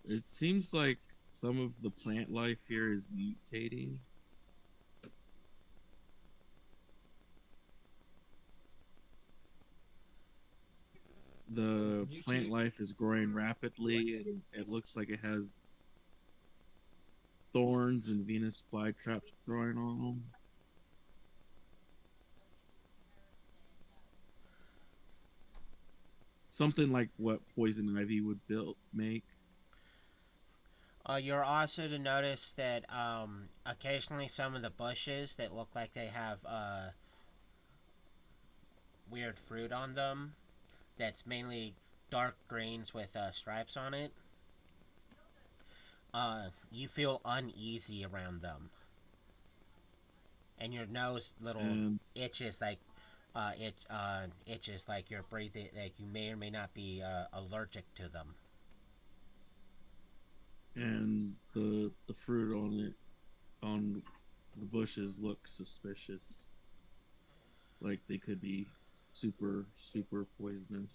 It seems like some of the plant life here is mutating. The plant life is growing rapidly, and it looks like it has thorns and Venus flytraps growing on them. Something like what poison ivy would make. you're also to notice that occasionally some of the bushes that look like they have weird fruit on them, that's mainly dark greens with stripes on it, you feel uneasy around them. And your nose itches like itches like you're breathing, like you may or may not be allergic to them. And the fruit on the bushes look suspicious, like they could be super poisonous.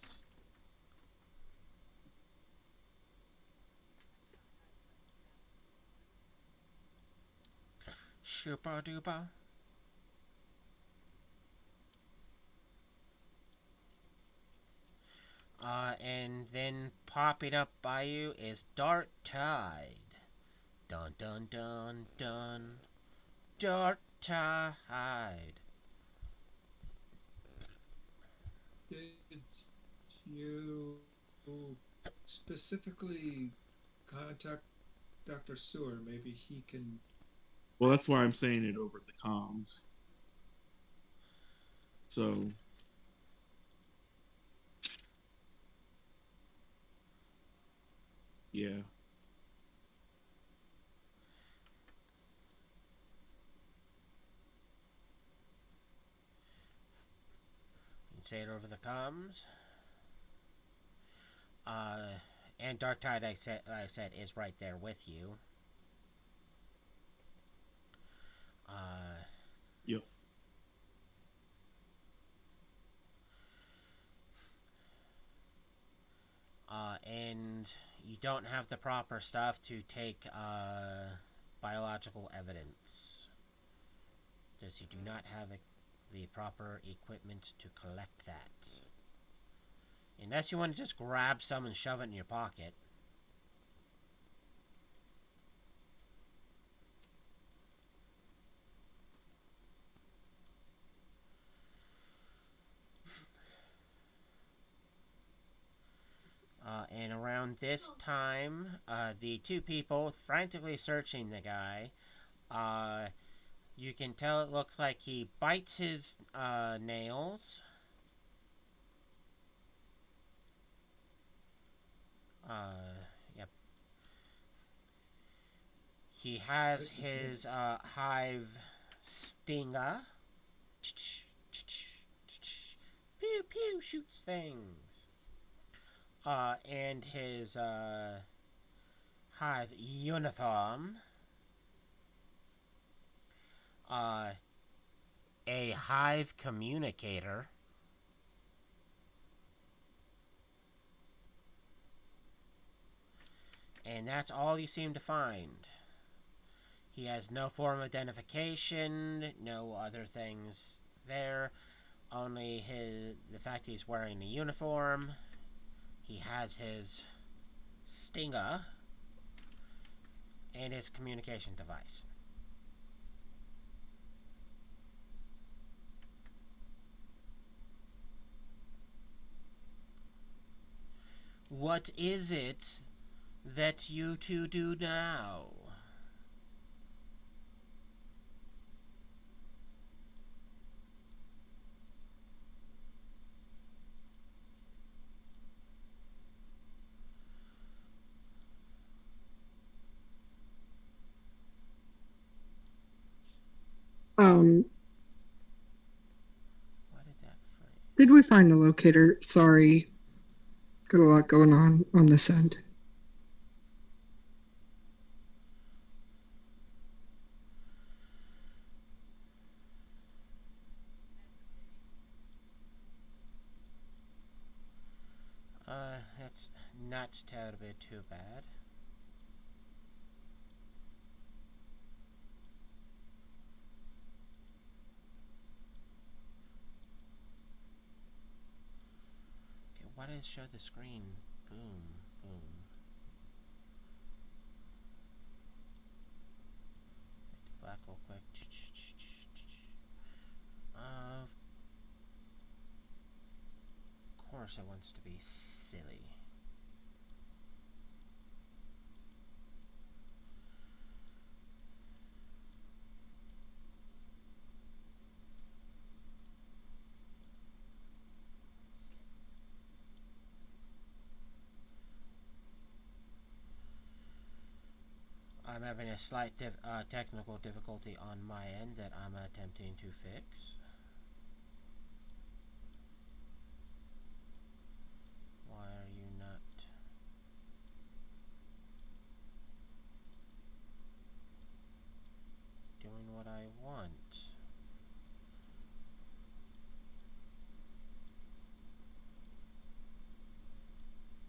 Super duper. And then popping up by you is darktide. Dun dun dun dun. Darktide. Did you specifically contact Dr. Sewer? Maybe he can. Well, that's why I'm saying it over the comms. So yeah. You can say it over the comms. And Darktide, I said, is right there with you. Yep. And you don't have the proper stuff to take biological evidence. Because you do not have the proper equipment to collect that. Unless you want to just grab some and shove it in your pocket. And around this time, the two people frantically searching the guy, you can tell it looks like he bites his nails. Yep. He has his hive stinger. Pew pew shoots things. And his hive uniform. A hive communicator. And that's all you seem to find. He has no form of identification, no other things there. Only the fact he's wearing a uniform. He has his stinger and his communication device. What is it that you two do now? Why did that freeze? Did we find the locator? Sorry. Got a lot going on this end. That's not terribly too bad. Okay, why did it show the screen? Boom, boom. Back real quick. Of course it wants to be silly. I'm having a slight technical difficulty on my end that I'm attempting to fix. Why are you not doing what I want?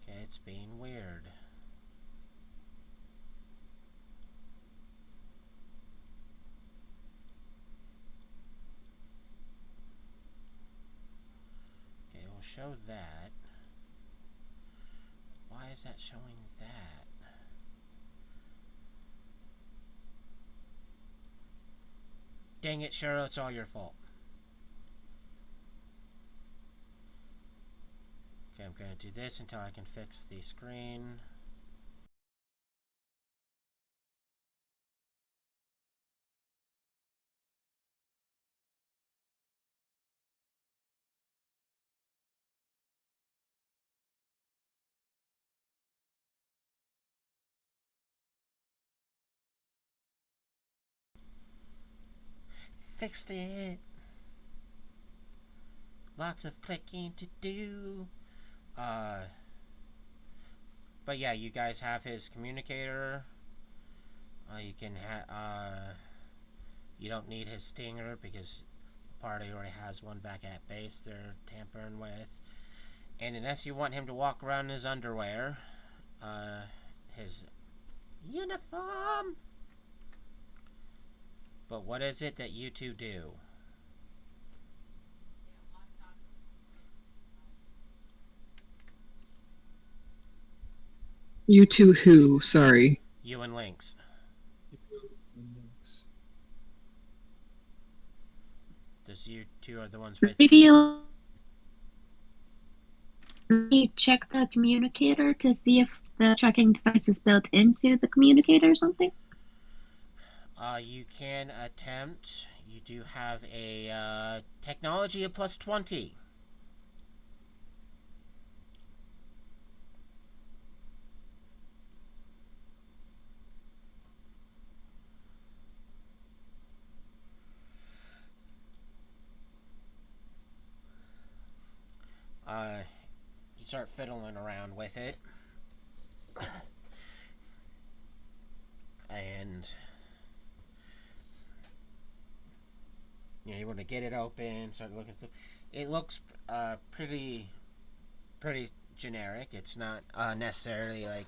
Okay, it's being weird. Okay, we'll show that. Why is that showing that? Dang it, Shiro, it's all your fault. Okay, I'm gonna do this until I can fix the screen. Fixed it. Lots of clicking to do. But yeah, you guys have his communicator. You can you don't need his stinger because the party already has one back at base they're tampering with. And unless you want him to walk around in his underwear, his uniform. But what is it that you two do? You two who? Sorry. You and Lynx. Does you two are the ones with... Maybe you check the communicator to see if the tracking device is built into the communicator or something? You can attempt. You do have a technology of plus 20. You start fiddling around with it. And you want to get it open, start looking stuff. It looks pretty generic. It's not necessarily like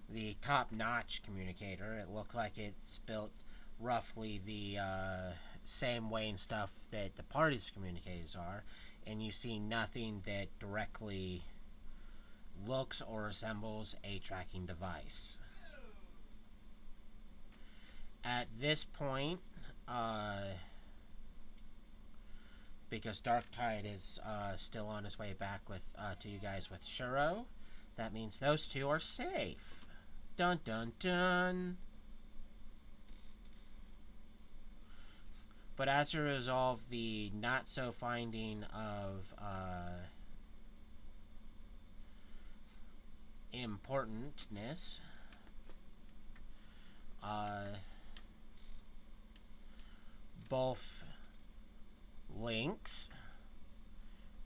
the top-notch communicator. It looked like it's built roughly the same way and stuff that the party's communicators are, and you see nothing that directly looks or resembles a tracking device. At this point, because Darktide is still on his way back with to you guys with Shiro, that means those two are safe. Dun dun dun. But as a result of the not so finding of importantness, both Lynx,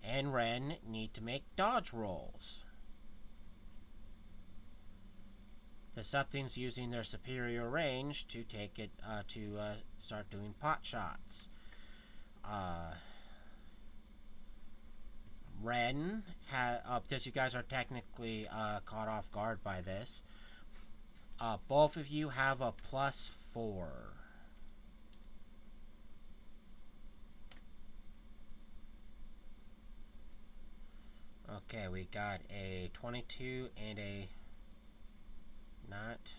and Ren need to make dodge rolls. The something's using their superior range to take it to start doing pot shots. Ren, because you guys are technically caught off guard by this, both of you have a +4. Okay, we got a 22 and a not.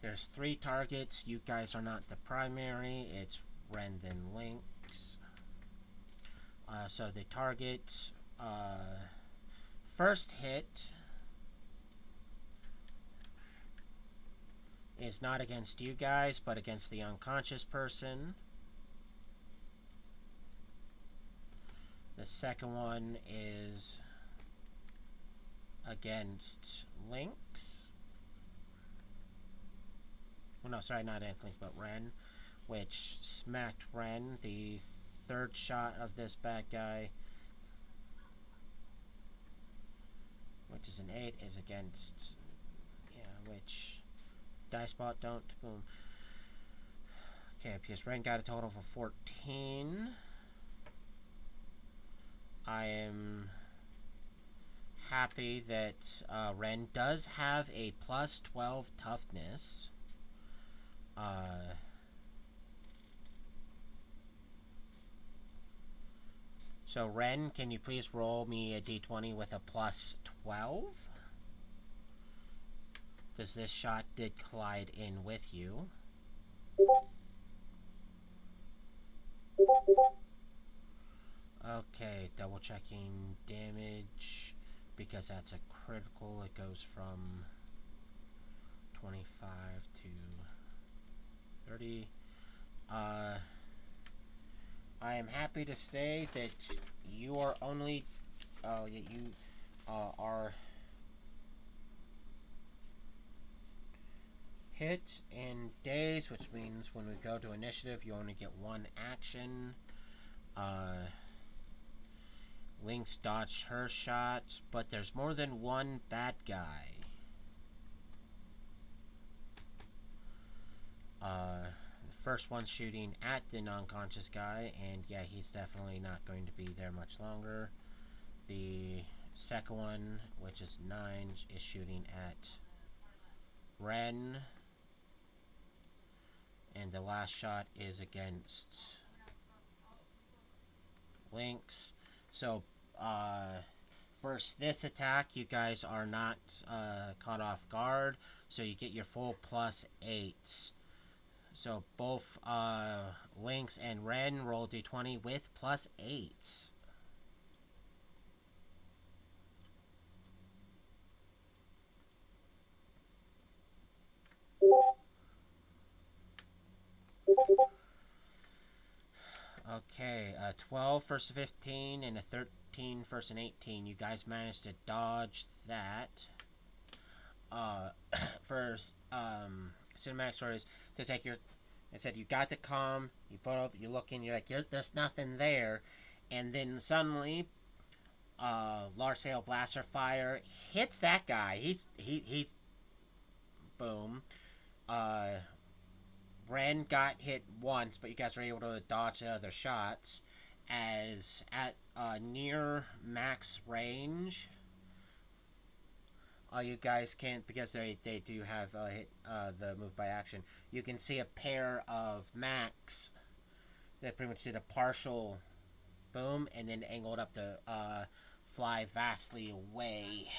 There's 3 targets. You guys are not the primary. It's Ren then Lynx. So the target first hit is not against you guys, but against the unconscious person. The second one is against Lynx. Well, no, sorry, not against Lynx, but Ren, which smacked Ren. The third shot of this bad guy, which is an 8, is against, which dice bot don't, boom. Okay, because Ren got a total of 14. I am happy that Ren does have a +12 toughness. So Ren, can you please roll me a d20 with a +12? Because this shot did collide in with you. Okay, double checking damage, because that's a critical. It goes from 25 to 30. I am happy to say that you are only, you are hit and dazed, which means when we go to initiative, you only get 1 action. Lynx dodged her shot, but there's more than 1 bad guy. The first one's shooting at the non-conscious guy, and yeah, he's definitely not going to be there much longer. The second one, which is 9, is shooting at Ren. And the last shot is against Lynx. So, first, this attack, you guys are not caught off guard, so you get your full +8. So, both Lynx and Ren roll d20 with +8s. Okay, 12 first 15 and a 13 first and 18. You guys managed to dodge that. First, cinematic stories. Just like I said, you got the comm, you put up, you look in, you're like, there's nothing there. And then suddenly, large scale blaster fire hits that guy. He's boom. Ren got hit once, but you guys were able to dodge the other shots. As at near max range, you guys can't, because they do have hit the move by action. You can see a pair of max that pretty much did a partial boom and then angled up to fly vastly away.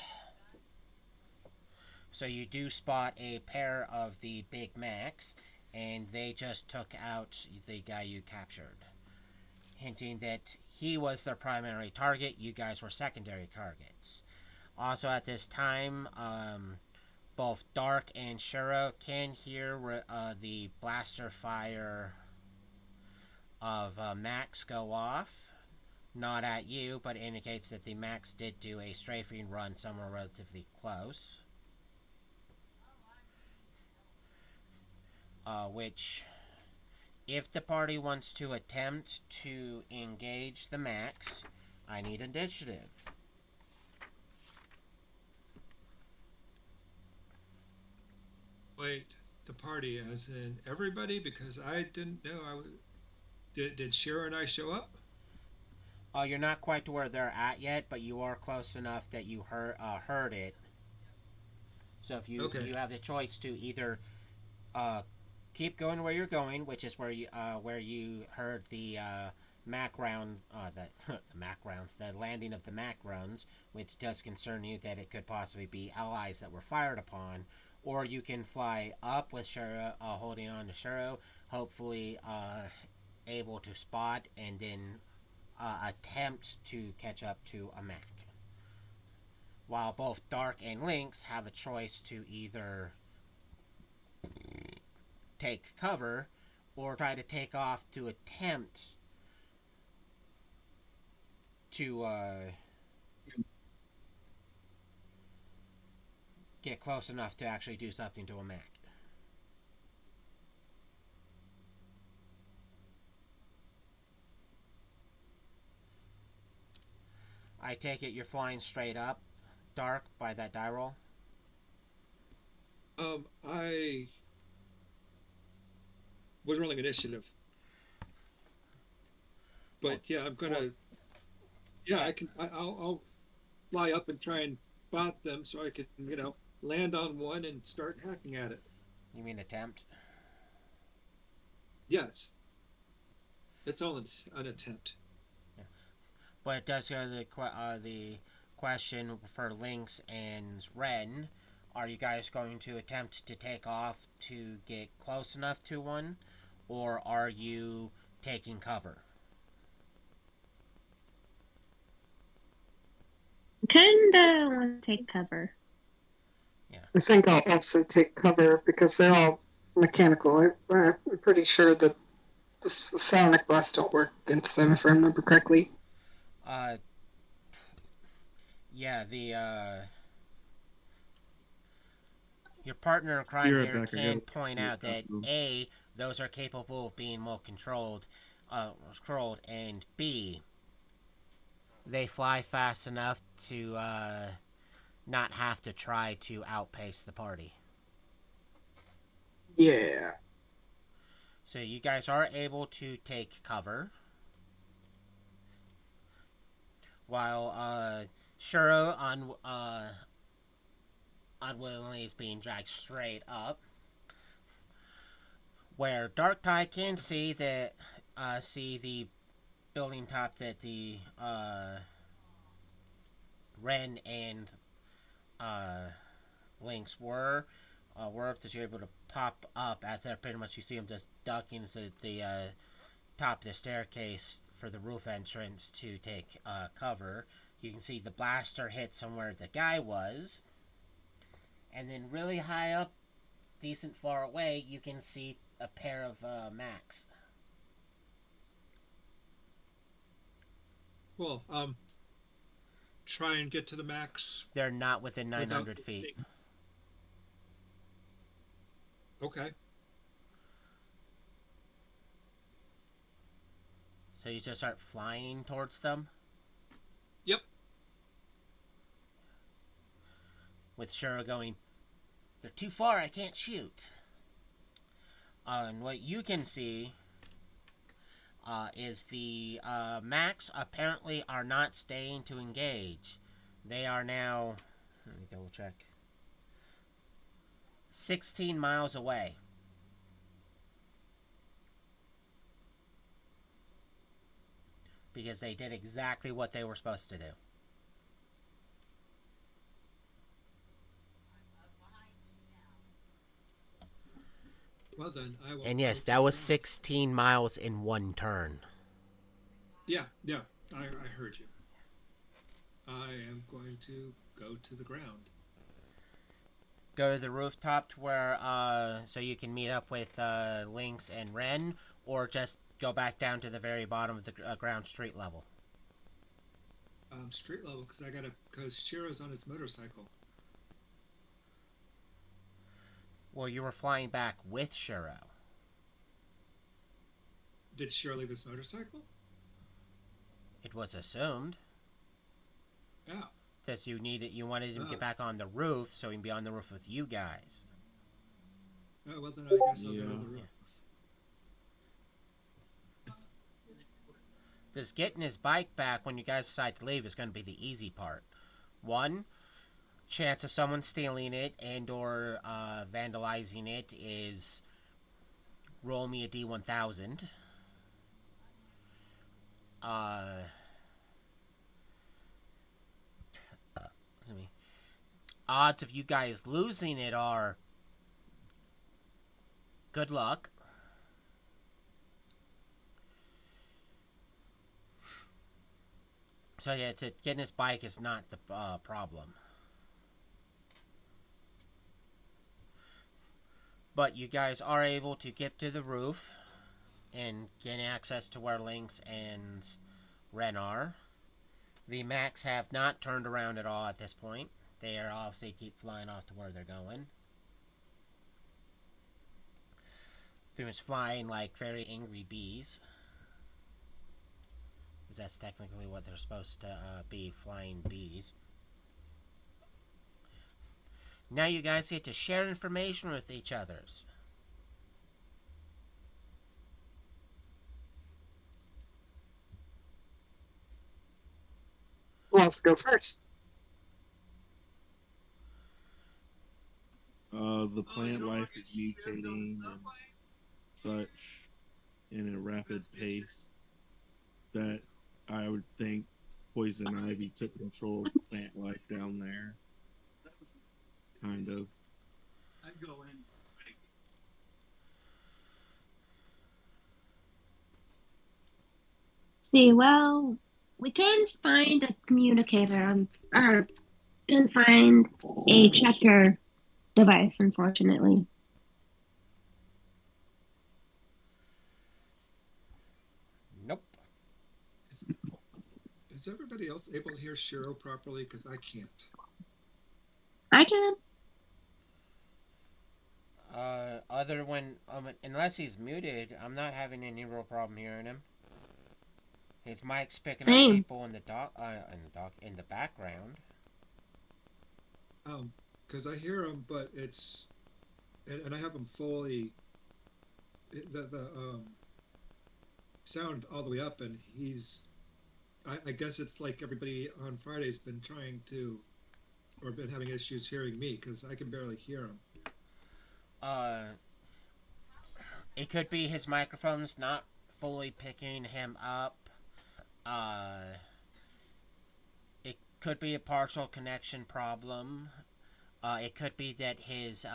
So you do spot a pair of the big max, and they just took out the guy you captured, hinting that he was their primary target. You guys were secondary targets. Also at this time, both Dark and Shiro can hear the blaster fire of Max go off. Not at you, but it indicates that the Max did do a strafing run somewhere relatively close. Which if the party wants to attempt to engage the Max, I need initiative. Wait, the party, as in everybody? Because I didn't know I was. Did Shiro and I show up? You're not quite to where they're at yet, but you are close enough that you heard it. So if you Okay. you have the choice to either keep going where you're going, which is where you heard the Mac round, the Mac rounds, the landing of the Mac rounds, which does concern you that it could possibly be allies that were fired upon, or you can fly up with Shiro, holding on to Shiro, hopefully able to spot and then attempt to catch up to a Mac. While both Dark and Lynx have a choice to either take cover or try to take off to attempt to get close enough to actually do something to a Mac. I take it you're flying straight up, Dark, by that die roll? I was rolling initiative, but yeah, I'm gonna. Yeah, I can. I'll fly up and try and spot them so I can, land on one and start hacking at it. You mean attempt? Yes, it's all an attempt. But it does go to the question for Lynx and Ren. Are you guys going to attempt to take off to get close enough to one? Or are you taking cover? Kinda want to take cover. I think I'll also take cover because they're all mechanical. I'm pretty sure that the sonic blast don't work against them if I remember correctly. Uh, yeah, your partner in crime Be right here back, I can gotta point go to out the that bathroom. A, those are capable of being more controlled, and B, they fly fast enough to not have to try to outpace the party. Yeah. So you guys are able to take cover, while Shiro unwillingly is being dragged straight up. Where darktide can see the building top that the Ren and Lynx were that you're able to pop up as they're pretty much, you see them just ducking to the top of the staircase for the roof entrance to take cover. You can see the blaster hit somewhere the guy was, and then really high up, decent far away, you can see a pair of Macs. Well, try and get to the max They're not within without 900 feet. Okay. So you just start flying towards them? Yep. With Shiro going, they're too far, I can't shoot. And what you can see is the Macs apparently are not staying to engage. They are now, let me double check, 16 miles away. Because they did exactly what they were supposed to do. Well then, I will. And yes, that was 16 miles in one turn. Yeah, I heard you. I am going to go to the ground. Go to the rooftop to where, so you can meet up with Lynx and Ren, or just go back down to the very bottom of the ground street level. Street level, because Shiro's on his motorcycle. Well, you were flying back with Shiro. did Shiro leave his motorcycle? It was assumed. Yeah. Because you wanted him to get Oh. back on the roof so he can be on the roof with you guys. Oh, well, then I guess I'll go to Yeah. the roof. Just getting his bike back when you guys decide to leave is going to be the easy part. One, chance of someone stealing it and or vandalizing it is roll me a D1000. Excuse me. Odds of you guys losing it are good luck. So yeah, getting his bike is not the problem. But you guys are able to get to the roof and gain access to where Lynx and Ren are. The Macs have not turned around at all at this point. They are obviously keep flying off to where they're going. Pretty much flying like very angry bees. Because that's technically what they're supposed to be, flying bees. Now you guys get to share information with each others. Who wants to go first? The plant life is mutating and such in a rapid pace that I would think poison ivy took control of the plant life down there. Kind of. I'd go in. See, well, we couldn't find a communicator or couldn't find a checker device, unfortunately. Nope. Is everybody else able to hear Shiro properly? Because I can't. I can. Other when unless he's muted, I'm not having any real problem hearing him. His mic's picking up Same. people in the background. Because I hear him, but it's, and I have him fully, the sound all the way up, and he's, I guess it's like everybody on Friday's been trying to, or been having issues hearing me, because I can barely hear him. It could be his microphone's not fully picking him up. It could be a partial connection problem. It could be that his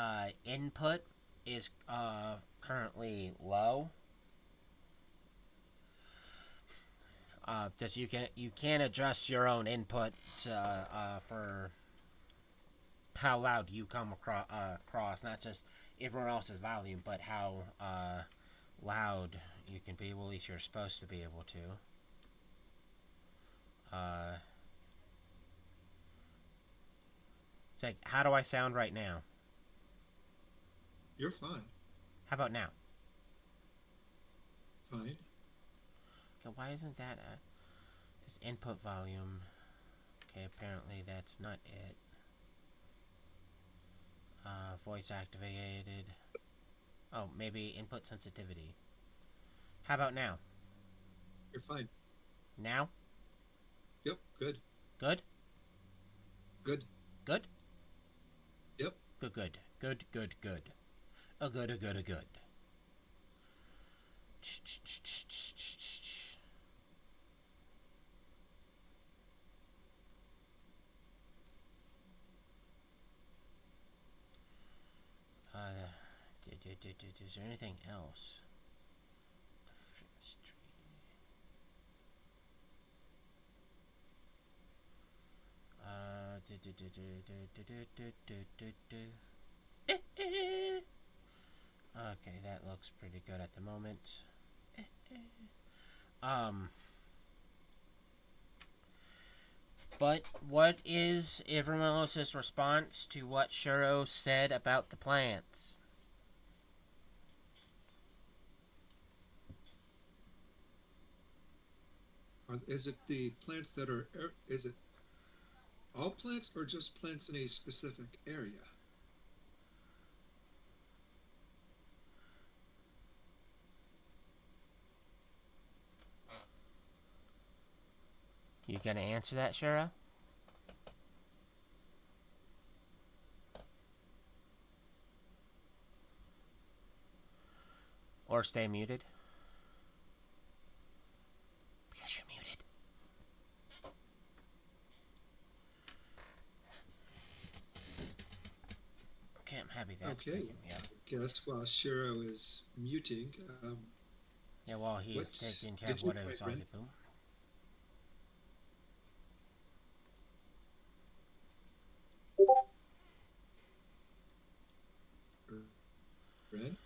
input is currently low. Just you can adjust your own input for how loud you come across, not just everyone else's volume, but how loud you can be. Well, at least you're supposed to be able to. It's like, how do I sound right now? You're fine. How about now? Fine. Okay, why isn't that this input volume? Okay, apparently that's not it. Voice activated. Oh, maybe input sensitivity. How about now? You're fine. Now? Yep. Good. Good? Good. Good? Yep. Good, good. Good, good, good. A good, a good, a good. Is there anything else? Okay, that looks pretty good at the moment. But what is everyone else's response to what Shiro said about the plants? Is it the plants that are? Is it all plants or just plants in a specific area? You gonna answer that, Shiro? Or stay muted? Because you're muted. Okay, I'm happy that's Okay, picking me up. guess while Shiro is muting, Yeah, while he's what taking care did of you whatever's on find? the boom. Ren?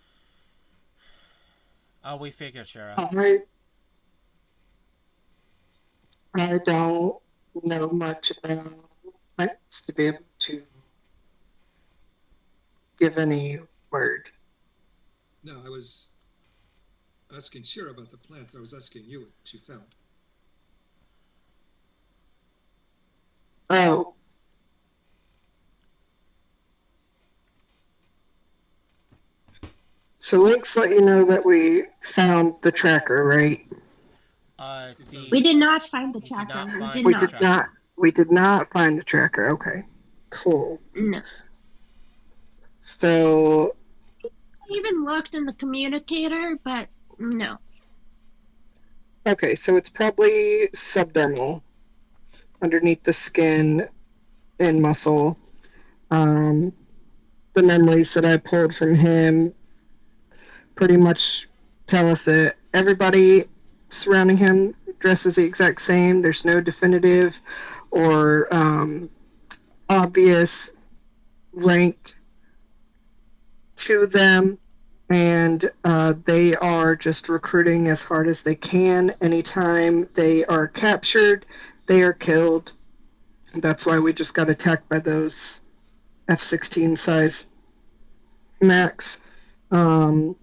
Oh, we figured, Shiro. I don't know much about plants to be able to give any word. No, I was asking Shiro about the plants. I was asking you what you found. Oh, so Lynx let you know that we found the tracker, right? You found We the did not find the You did tracker. not We find did We the did not. not. tracker. We did not find the tracker. Okay, cool. No. So I even looked in the communicator, but no. okay, so it's probably subdermal, underneath the skin and muscle. Um, the memories that I pulled from him pretty much tell us that everybody surrounding him dresses the exact same. There's no definitive or obvious rank to them, and they are just recruiting as hard as they can. Anytime they are captured, they are killed. That's why we just got attacked by those F-16 size Max. Um,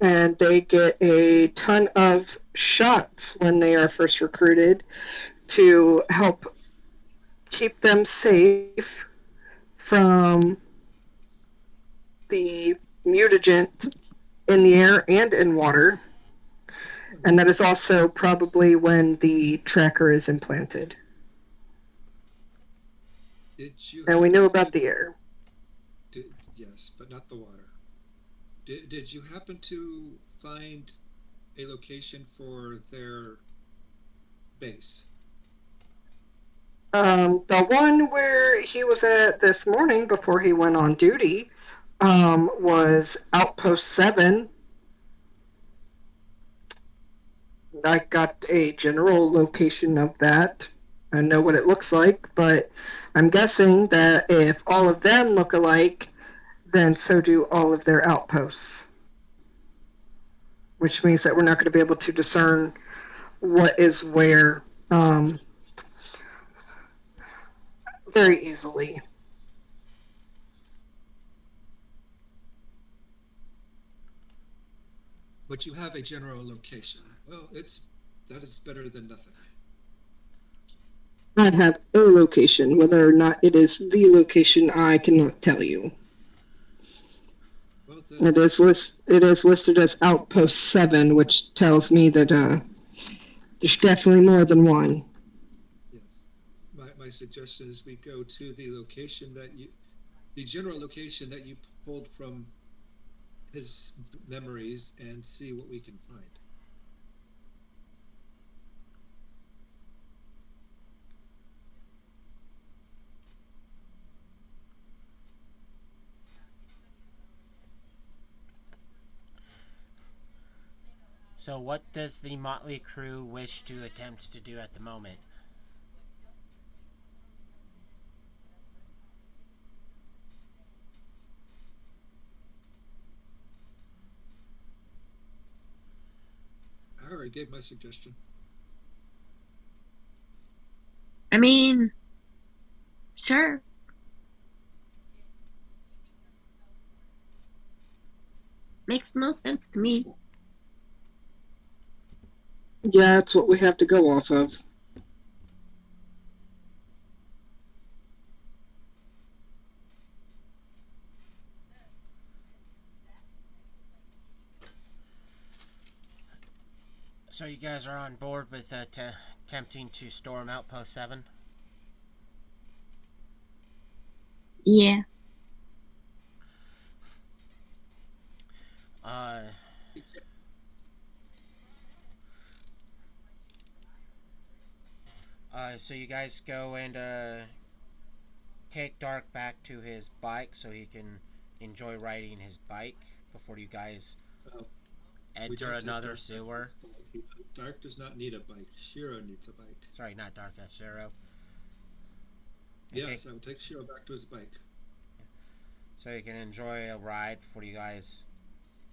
and they get a ton of shots when they are first recruited to help keep them safe from the mutagen in the air and in water. And that is also probably when the tracker is implanted. Did you And we happen know to about find? the air. Yes, but not the water. Did you happen to find a location for their base? The one where he was at this morning before he went on duty was Outpost 7. I got a general location of that. I know what it looks like, but I'm guessing that if all of them look alike, then so do all of their outposts, which means that we're not going to be able to discern what is where very easily. But you have a general location. Well, it's that is better than nothing. I have a location. Whether or not it is the location, I cannot tell you. Well, then, It is listed as Outpost 7, which tells me that there's definitely more than one. yes. My suggestion is we go to the location the general location that you pulled from his memories and see what we can find. So, what does the motley crew wish to attempt to do at the moment? I already gave my suggestion. I mean, sure. Makes the most sense to me. Yeah, it's what we have to go off of. So you guys are on board with attempting to storm Outpost 7? Yeah. Uh, so you guys go and take Dark back to his bike so he can enjoy riding his bike before you guys Uh, we enter don't take another Dark back to sewer. his bike. Dark does not need a bike. Shiro needs a bike. Sorry, not Dark, that's Shiro. Okay. Yes, I will take Shiro back to his bike. So you can enjoy a ride before you guys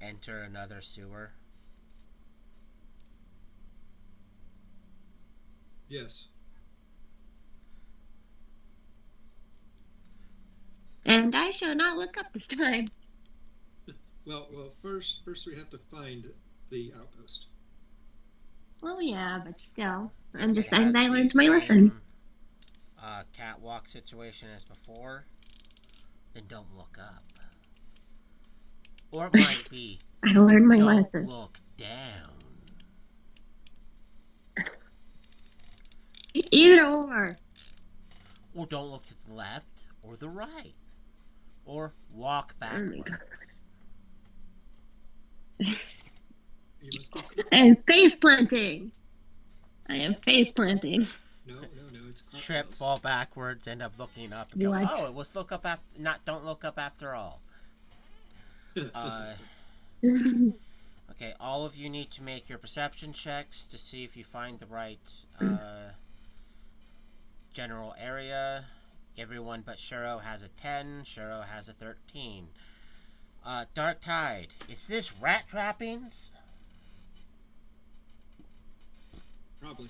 enter another sewer. Yes. And I shall not look up this time. Well, first we have to find the outpost. Well, yeah, but still. I'm If it just saying has I the learned my lesson. same catwalk situation as before, then don't look up. Or it might be I learned my don't lesson. look down. Either or. Or don't look to the left or the right. Or walk backwards. You must be cool. And face planting. I am face planting. No, it's Trip, cartwheels. fall backwards, end up looking up and You go, like- oh, it was look up after, not don't look up after all. Okay, all of you need to make your perception checks to see if you find the right general area. Everyone but Shiro has a 10. Shiro has a 13. Darktide, is this rat trappings? Probably.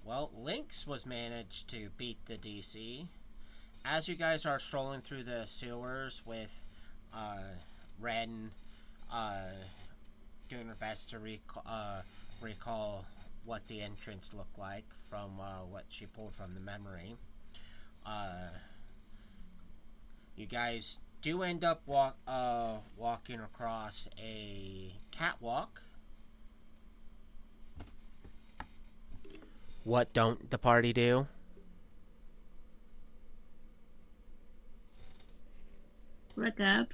Well, Lynx was managed to beat the DC. As you guys are strolling through the sewers with Ren doing her best to recall what the entrance looked like from what she pulled from the memory, you guys do end up walking across a catwalk. What don't the party do? Look up.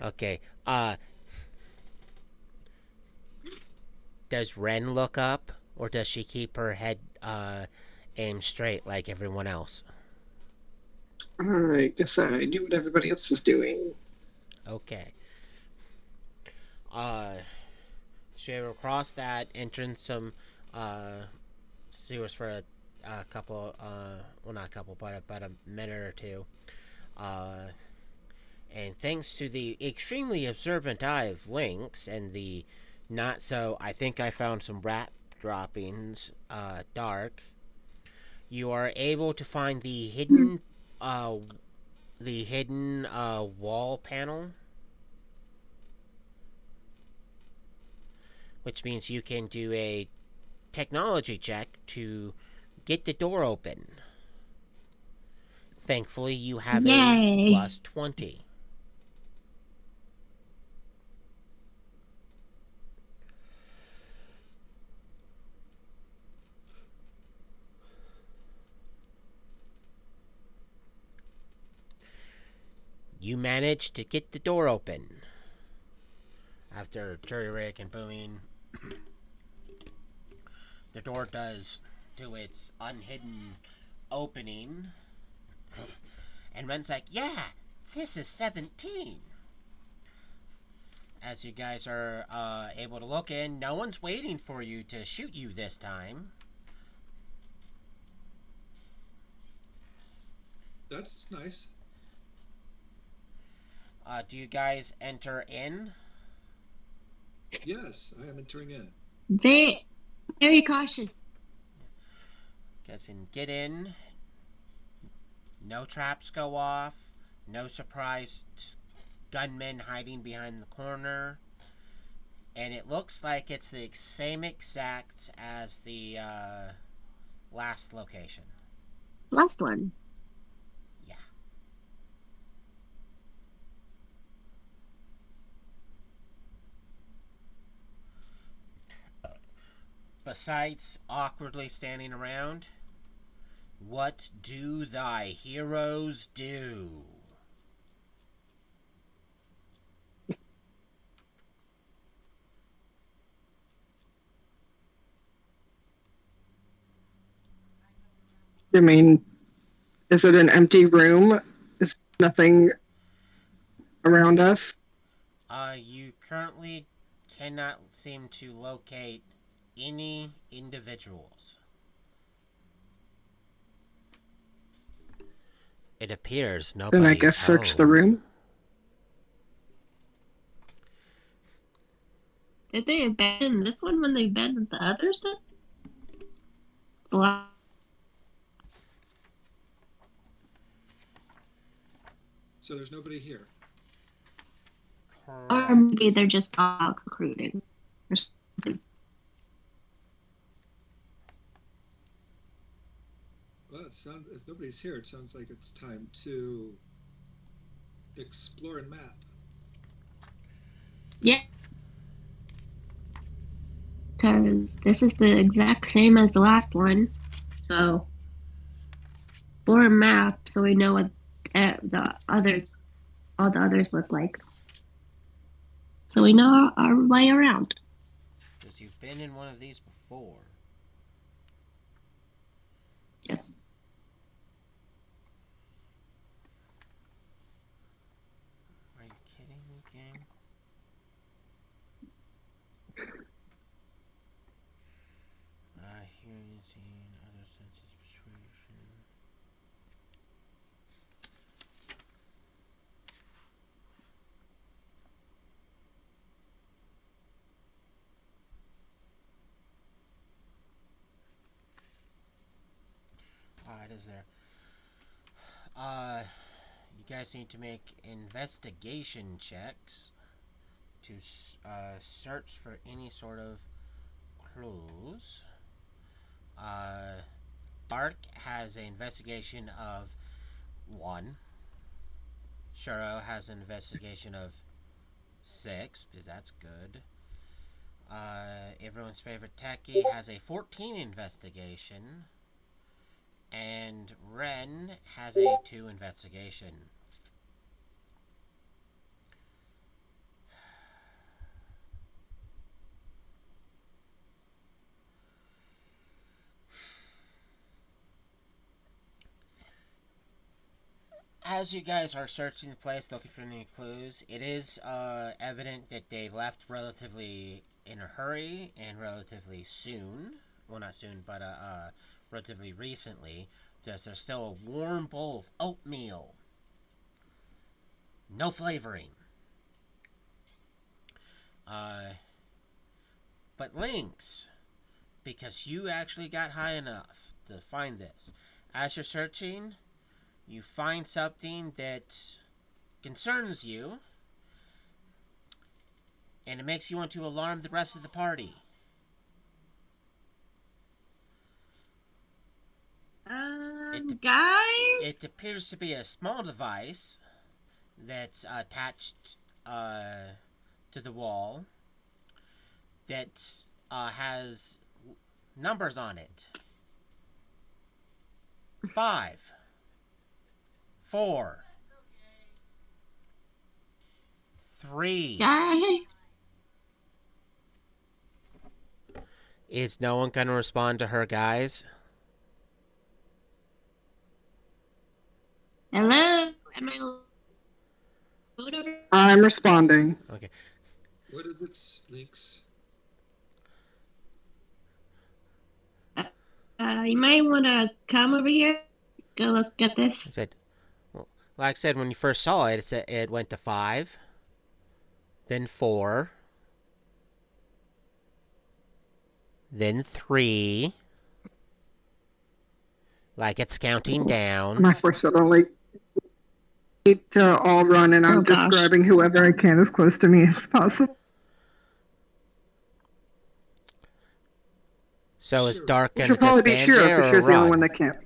Okay. Does Ren look up, or does she keep her head aimed straight like everyone else? I guess I do what everybody else is doing. Okay. So you across that entrance some sewers for a couple, well, not a couple, but about a minute or two. And thanks to the extremely observant eye of Lynx and the not so, I think I found some rat droppings, Dark, you are able to find the hidden wall panel, which means you can do a technology check to get the door open. Thankfully, you have Yay. a plus 20. You manage to get the door open. After jury-rig and booming, the door does do its unhidden opening. And Ren's like, yeah, this is 17. As you guys are able to look in, no one's waiting for you to shoot you this time. That's nice. Do you guys enter in? Yes, I am entering in. Very, very cautious. Guys can get in. No traps go off. No surprised gunmen hiding behind the corner. And it looks like it's the same exact as the last location. Last one. Yeah. Besides awkwardly standing around, what do thy heroes do? I mean, is it an empty room? Is nothing around us? You currently cannot seem to locate any individuals. It appears Then I nobody's guess search home. the room. Did they abandon this one when they abandoned the others then? Well, So there's nobody here. or Correct. maybe they're just dog recruiting. Or something. Well, if nobody's here, it sounds like it's time to explore and map. Yeah. Because this is the exact same as the last one. So, for a map, so we know what the others, all the others look like. So we know our way around. Because you've been in one of these before. Yes. Are you kidding me, game? Hearing, seeing, other senses, persuasion. It is there. You guys need to make investigation checks to search for any sort of clues. Bark has an investigation of 1. Shiro has an investigation of 6, because that's good. Everyone's favorite techie has a 14 investigation. And Ren has a 2 investigation. As you guys are searching the place, looking for any clues, it is evident that they left relatively in a hurry and relatively soon. Well, not soon, but relatively recently. There's still a warm bowl of oatmeal. No flavoring. But Lynx, because you actually got high enough to find this, as you're searching, you find something that concerns you, and it makes you want to alarm the rest of the party. Guys? It appears to be a small device that's attached to the wall that has numbers on it. 5, 4, 3. Guy? Is no one going to respond to her, guys? Hello? Am I loud over? I'm responding. Okay. What is it, Lynx? You might want to come over here. Go look at this. I said, well, like I said, when you first saw it, it went to 5, then 4, then 3, Like it's counting down. My force field only need to all run, and I'm Oh just gosh. grabbing whoever I can as close to me as possible. So is Sure. Dark Which gonna will just probably be stand Shiro, there because or Shiro's the only one run? that can't.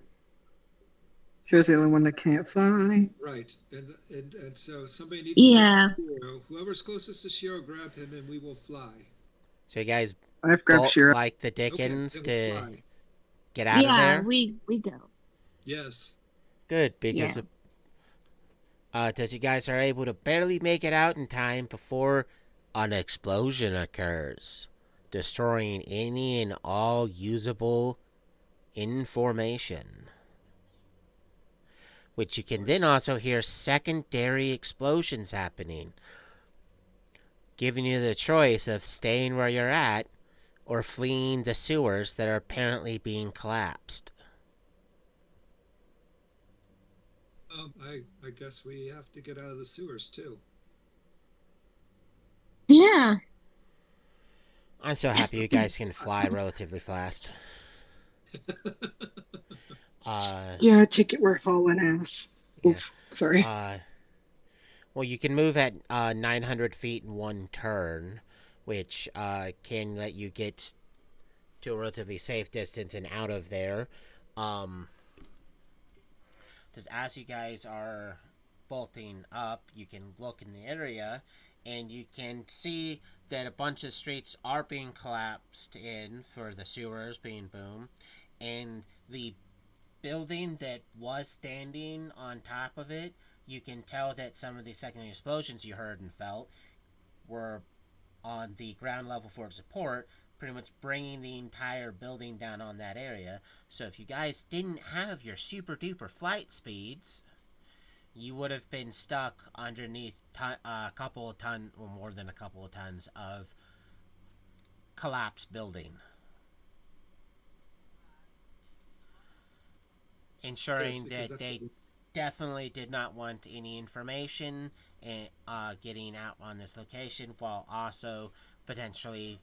Shiro's the only one that can't fly. Right. And so somebody needs to grab Yeah. Shiro. Whoever's closest to Shiro, grab him, and we will fly. So you guys I've grabbed bolt Shiro. like the Okay, Dickens then we to fly. get out of Yeah, there? we go. Yes. Good, because Yeah. you guys are able to barely make it out in time before an explosion occurs, destroying any and all usable information. Which you can then also hear secondary explosions happening, giving you the choice of staying where you're at or fleeing the sewers that are apparently being collapsed. I guess we have to get out of the sewers too. Yeah. I'm so happy you guys can fly relatively fast. Uh, Yeah, take it, we're hauling ass. yeah. Oof, sorry. Well, you can move at 900 feet in one turn, which can let you get to a relatively safe distance and out of there. Because as you guys are bolting up, you can look in the area and you can see that a bunch of streets are being collapsed in for the sewers being boom, and the building that was standing on top of it, you can tell that some of the secondary explosions you heard and felt were on the ground level for support, pretty much bringing the entire building down on that area. So if you guys didn't have your super duper flight speeds, you would have been stuck underneath a couple of tons, or more than a couple of tons of collapsed building. Ensuring Yes, that they definitely did not want any information getting out on this location, while also potentially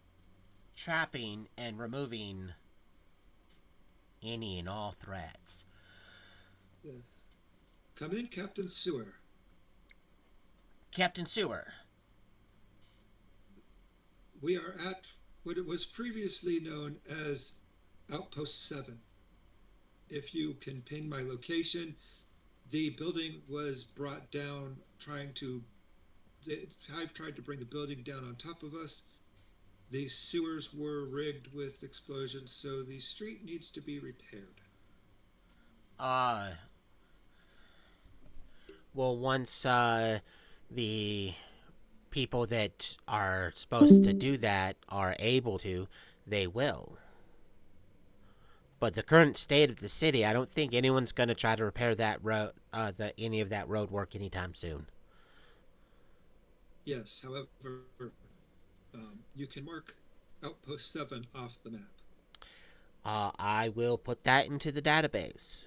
trapping and removing any and all threats. yes. Come in, Captain Sewer. Captain Sewer. We are at what it was previously known as Outpost 7. If you can ping my location, the building was brought down I've tried to bring the building down on top of us. The sewers were rigged with explosions, so the street needs to be repaired. Uh, well, once the people that are supposed to do that are able to, they will. But the current state of the city, I don't think anyone's going to try to repair that road, any of that road work anytime soon. Yes, however, you can mark Outpost 7 off the map. I will put that into the database.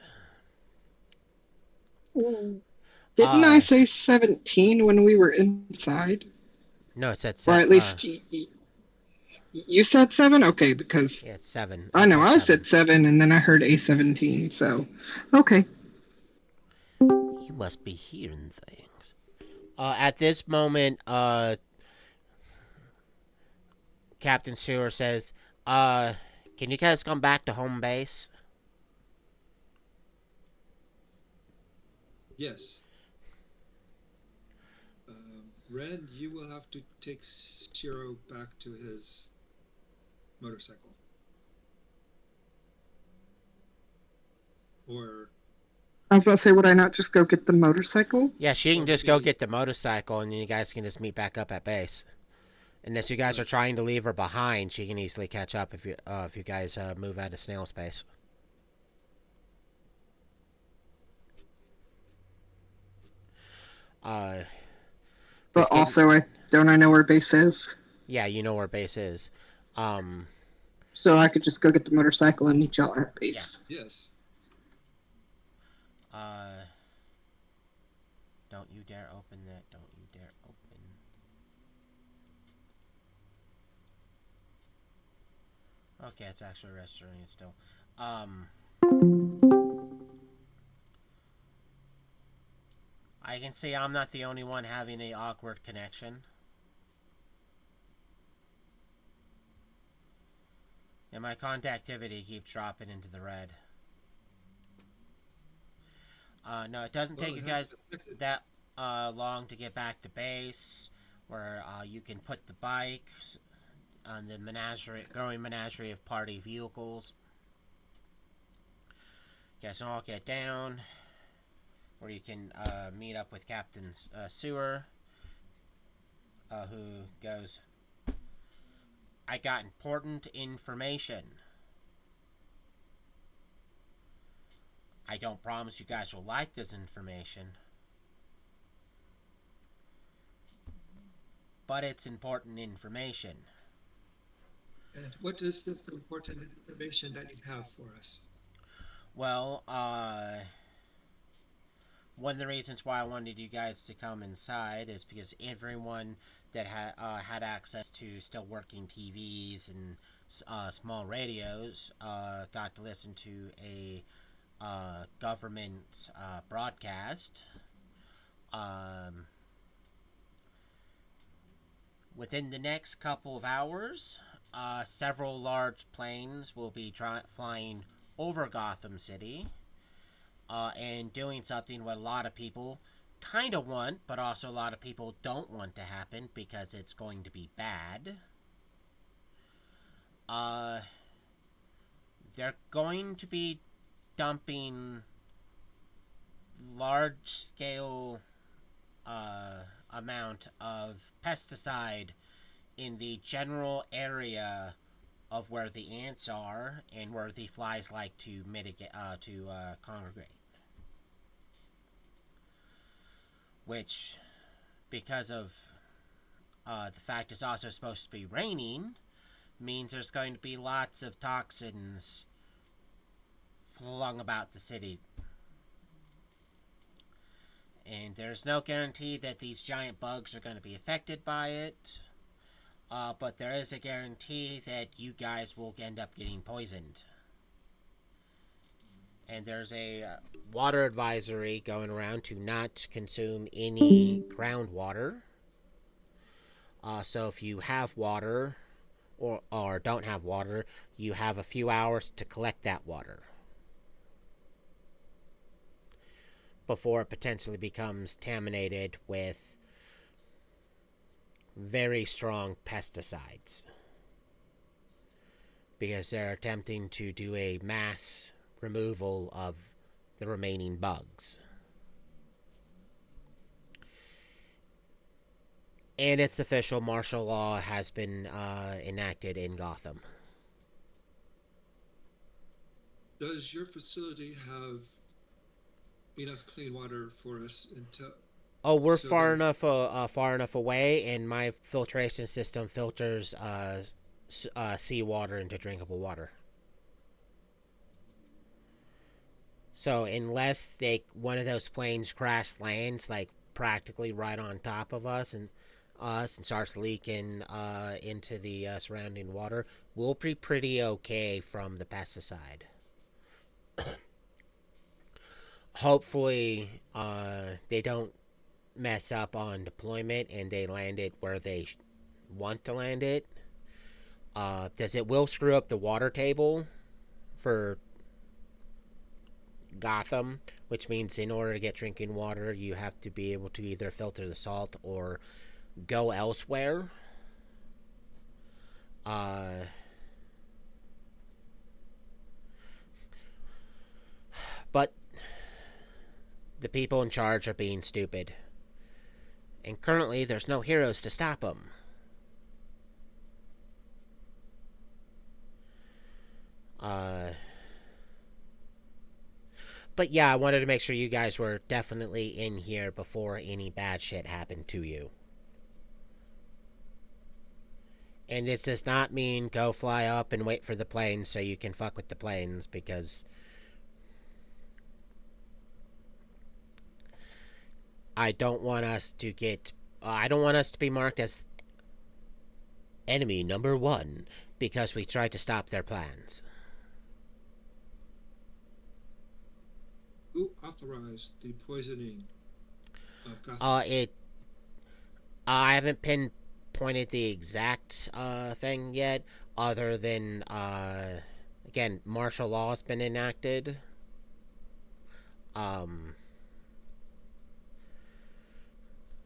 Didn't I Uh, say 17 when we were inside? no, it said Or at least you said 7? Okay, because yeah, it's 7. I know Outpost I 7. said 7 and then I heard A17, so okay. You must be hearing things. At this moment, Captain Sewer says, can you guys come back to home base? Yes. Ren, you will have to take Shiro back to his motorcycle. Or I was about to say, would I not just go get the motorcycle? Yeah, she or can just go maybe get the motorcycle, and then you guys can just meet back up at base. Unless you guys are trying to leave her behind, she can easily catch up if you guys move out of snail space. Uh, But just getting. also, I know where base is, Yeah, you know where base is. Um, so I could just go get the motorcycle and meet y'all at yeah. base. yes. Uh, don't you dare open that. Don't you dare open. Okay, it's actually registering it still. I can see I'm not the only one having an awkward connection. And my contactivity keeps dropping into the red. No, it doesn't take you guys that long to get back to base, where you can put the bikes on the growing menagerie of party vehicles. Guess I'll get down, where you can meet up with Captain Sewer, who goes, I got important information. I don't promise you guys will like this information, but it's important information. And what is this important information that you have for us? Well, one of the reasons why I wanted you guys to come inside is because everyone that had access to still working TVs and small radios got to listen to a government broadcast. Within the next couple of hours, several large planes will be flying over Gotham City and doing something what a lot of people kind of want, but also a lot of people don't want to happen because it's going to be bad. They're going to be dumping large-scale amount of pesticide in the general area of where the ants are and where the flies like to congregate. Which, because of the fact it's also supposed to be raining, means there's going to be lots of toxins flung about the city. And there's no guarantee that these giant bugs are going to be affected by it. But there is a guarantee that you guys will end up getting poisoned. And there's a water advisory going around to not consume any groundwater. So if you have water or don't have water, you have a few hours to collect that water before it potentially becomes contaminated with very strong pesticides, because they're attempting to do a mass removal of the remaining bugs. And it's official, martial law has been enacted in Gotham. Does your facility have enough clean water for us until? Oh, we're far enough away, and my filtration system filters seawater into drinkable water. So unless one of those planes crash lands like practically right on top of us and starts leaking into the surrounding water, we'll be pretty okay from the pesticide. Hopefully, they don't mess up on deployment and they land it where they want to land it. Because it will screw up the water table for Gotham, which means in order to get drinking water, you have to be able to either filter the salt or go elsewhere. But the people in charge are being stupid. And currently, there's no heroes to stop them. But yeah, I wanted to make sure you guys were definitely in here before any bad shit happened to you. And this does not mean go fly up and wait for the planes so you can fuck with the planes, because I don't want us to be marked as enemy number 1 because we tried to stop their plans. Who authorized the poisoning? of Gotham? I haven't pinpointed the exact thing yet, other than again, martial law has been enacted. Um,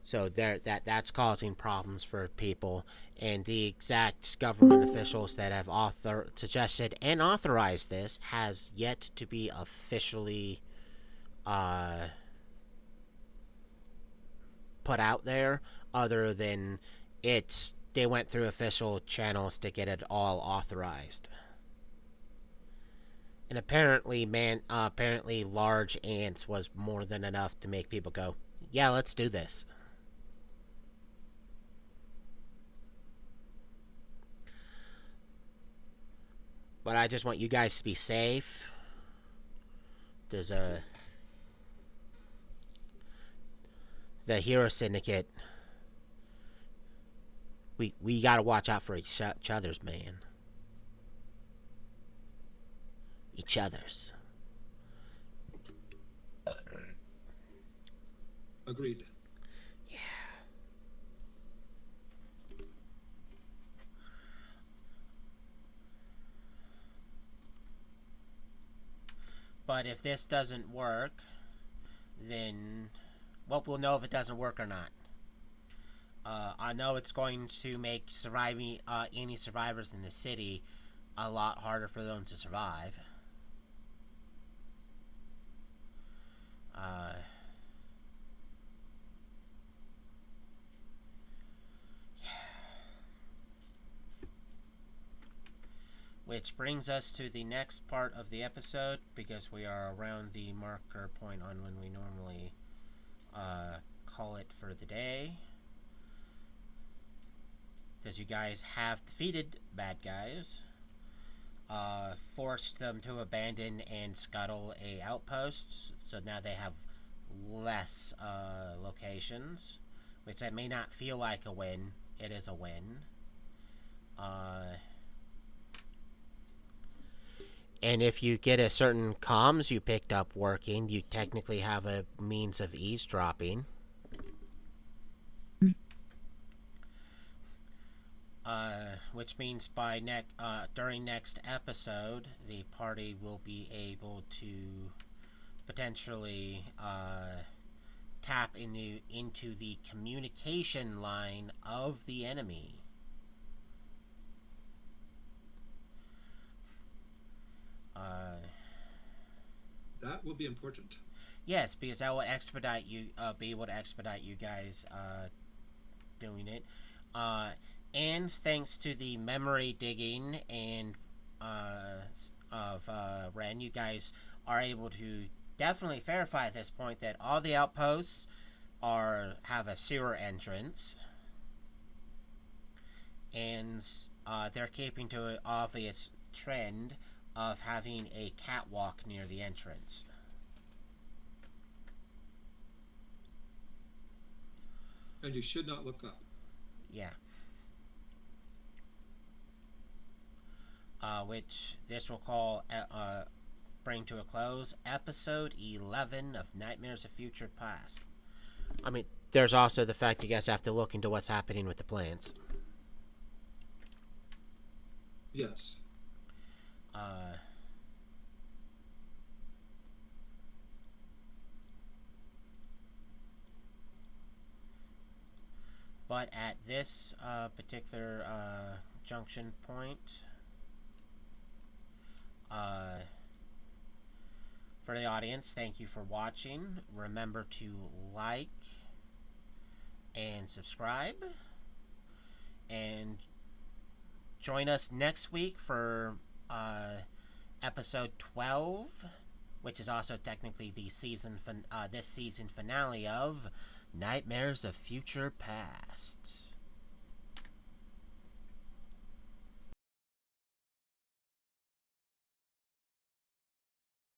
so that's causing problems for people, and the exact government officials that have suggested and authorized this has yet to be officially uh, put out there, other than they went through official channels to get it all authorized. And apparently large ants was more than enough to make people go, yeah, let's do this. But I just want you guys to be safe. There's the Hero Syndicate. We gotta watch out for each other's, man. Each other's. Agreed. Yeah. But if this doesn't work, then we'll know if it doesn't work or not. I know it's going to make surviving any survivors in the city a lot harder for them to survive. Uh, which brings us to the next part of the episode, because we are around the marker point on when we normally call it for the day. Because you guys have defeated bad guys, forced them to abandon and scuttle a outpost, so now they have less locations, which that may not feel like a win. It is a win. And if you get a certain comms you picked up working, you technically have a means of eavesdropping. Which means during next episode, the party will be able to potentially tap into the communication line of the enemy. That will be important. Yes, because that will expedite you. Be able to expedite you guys doing it. And thanks to the memory digging and of Ren, you guys are able to definitely verify at this point that all the outposts have a sewer entrance, and they're keeping to an obvious trend of having a catwalk near the entrance. And you should not look up. Yeah. Which this will bring to a close episode 11 of Nightmares of Future Past. I mean, there's also the fact you guys have to look into what's happening with the plants. Yes. But at this particular junction point, for the audience, thank you for watching. Remember to like and subscribe, and join us next week for episode 12, which is also technically the this season finale of Nightmares of Future Past.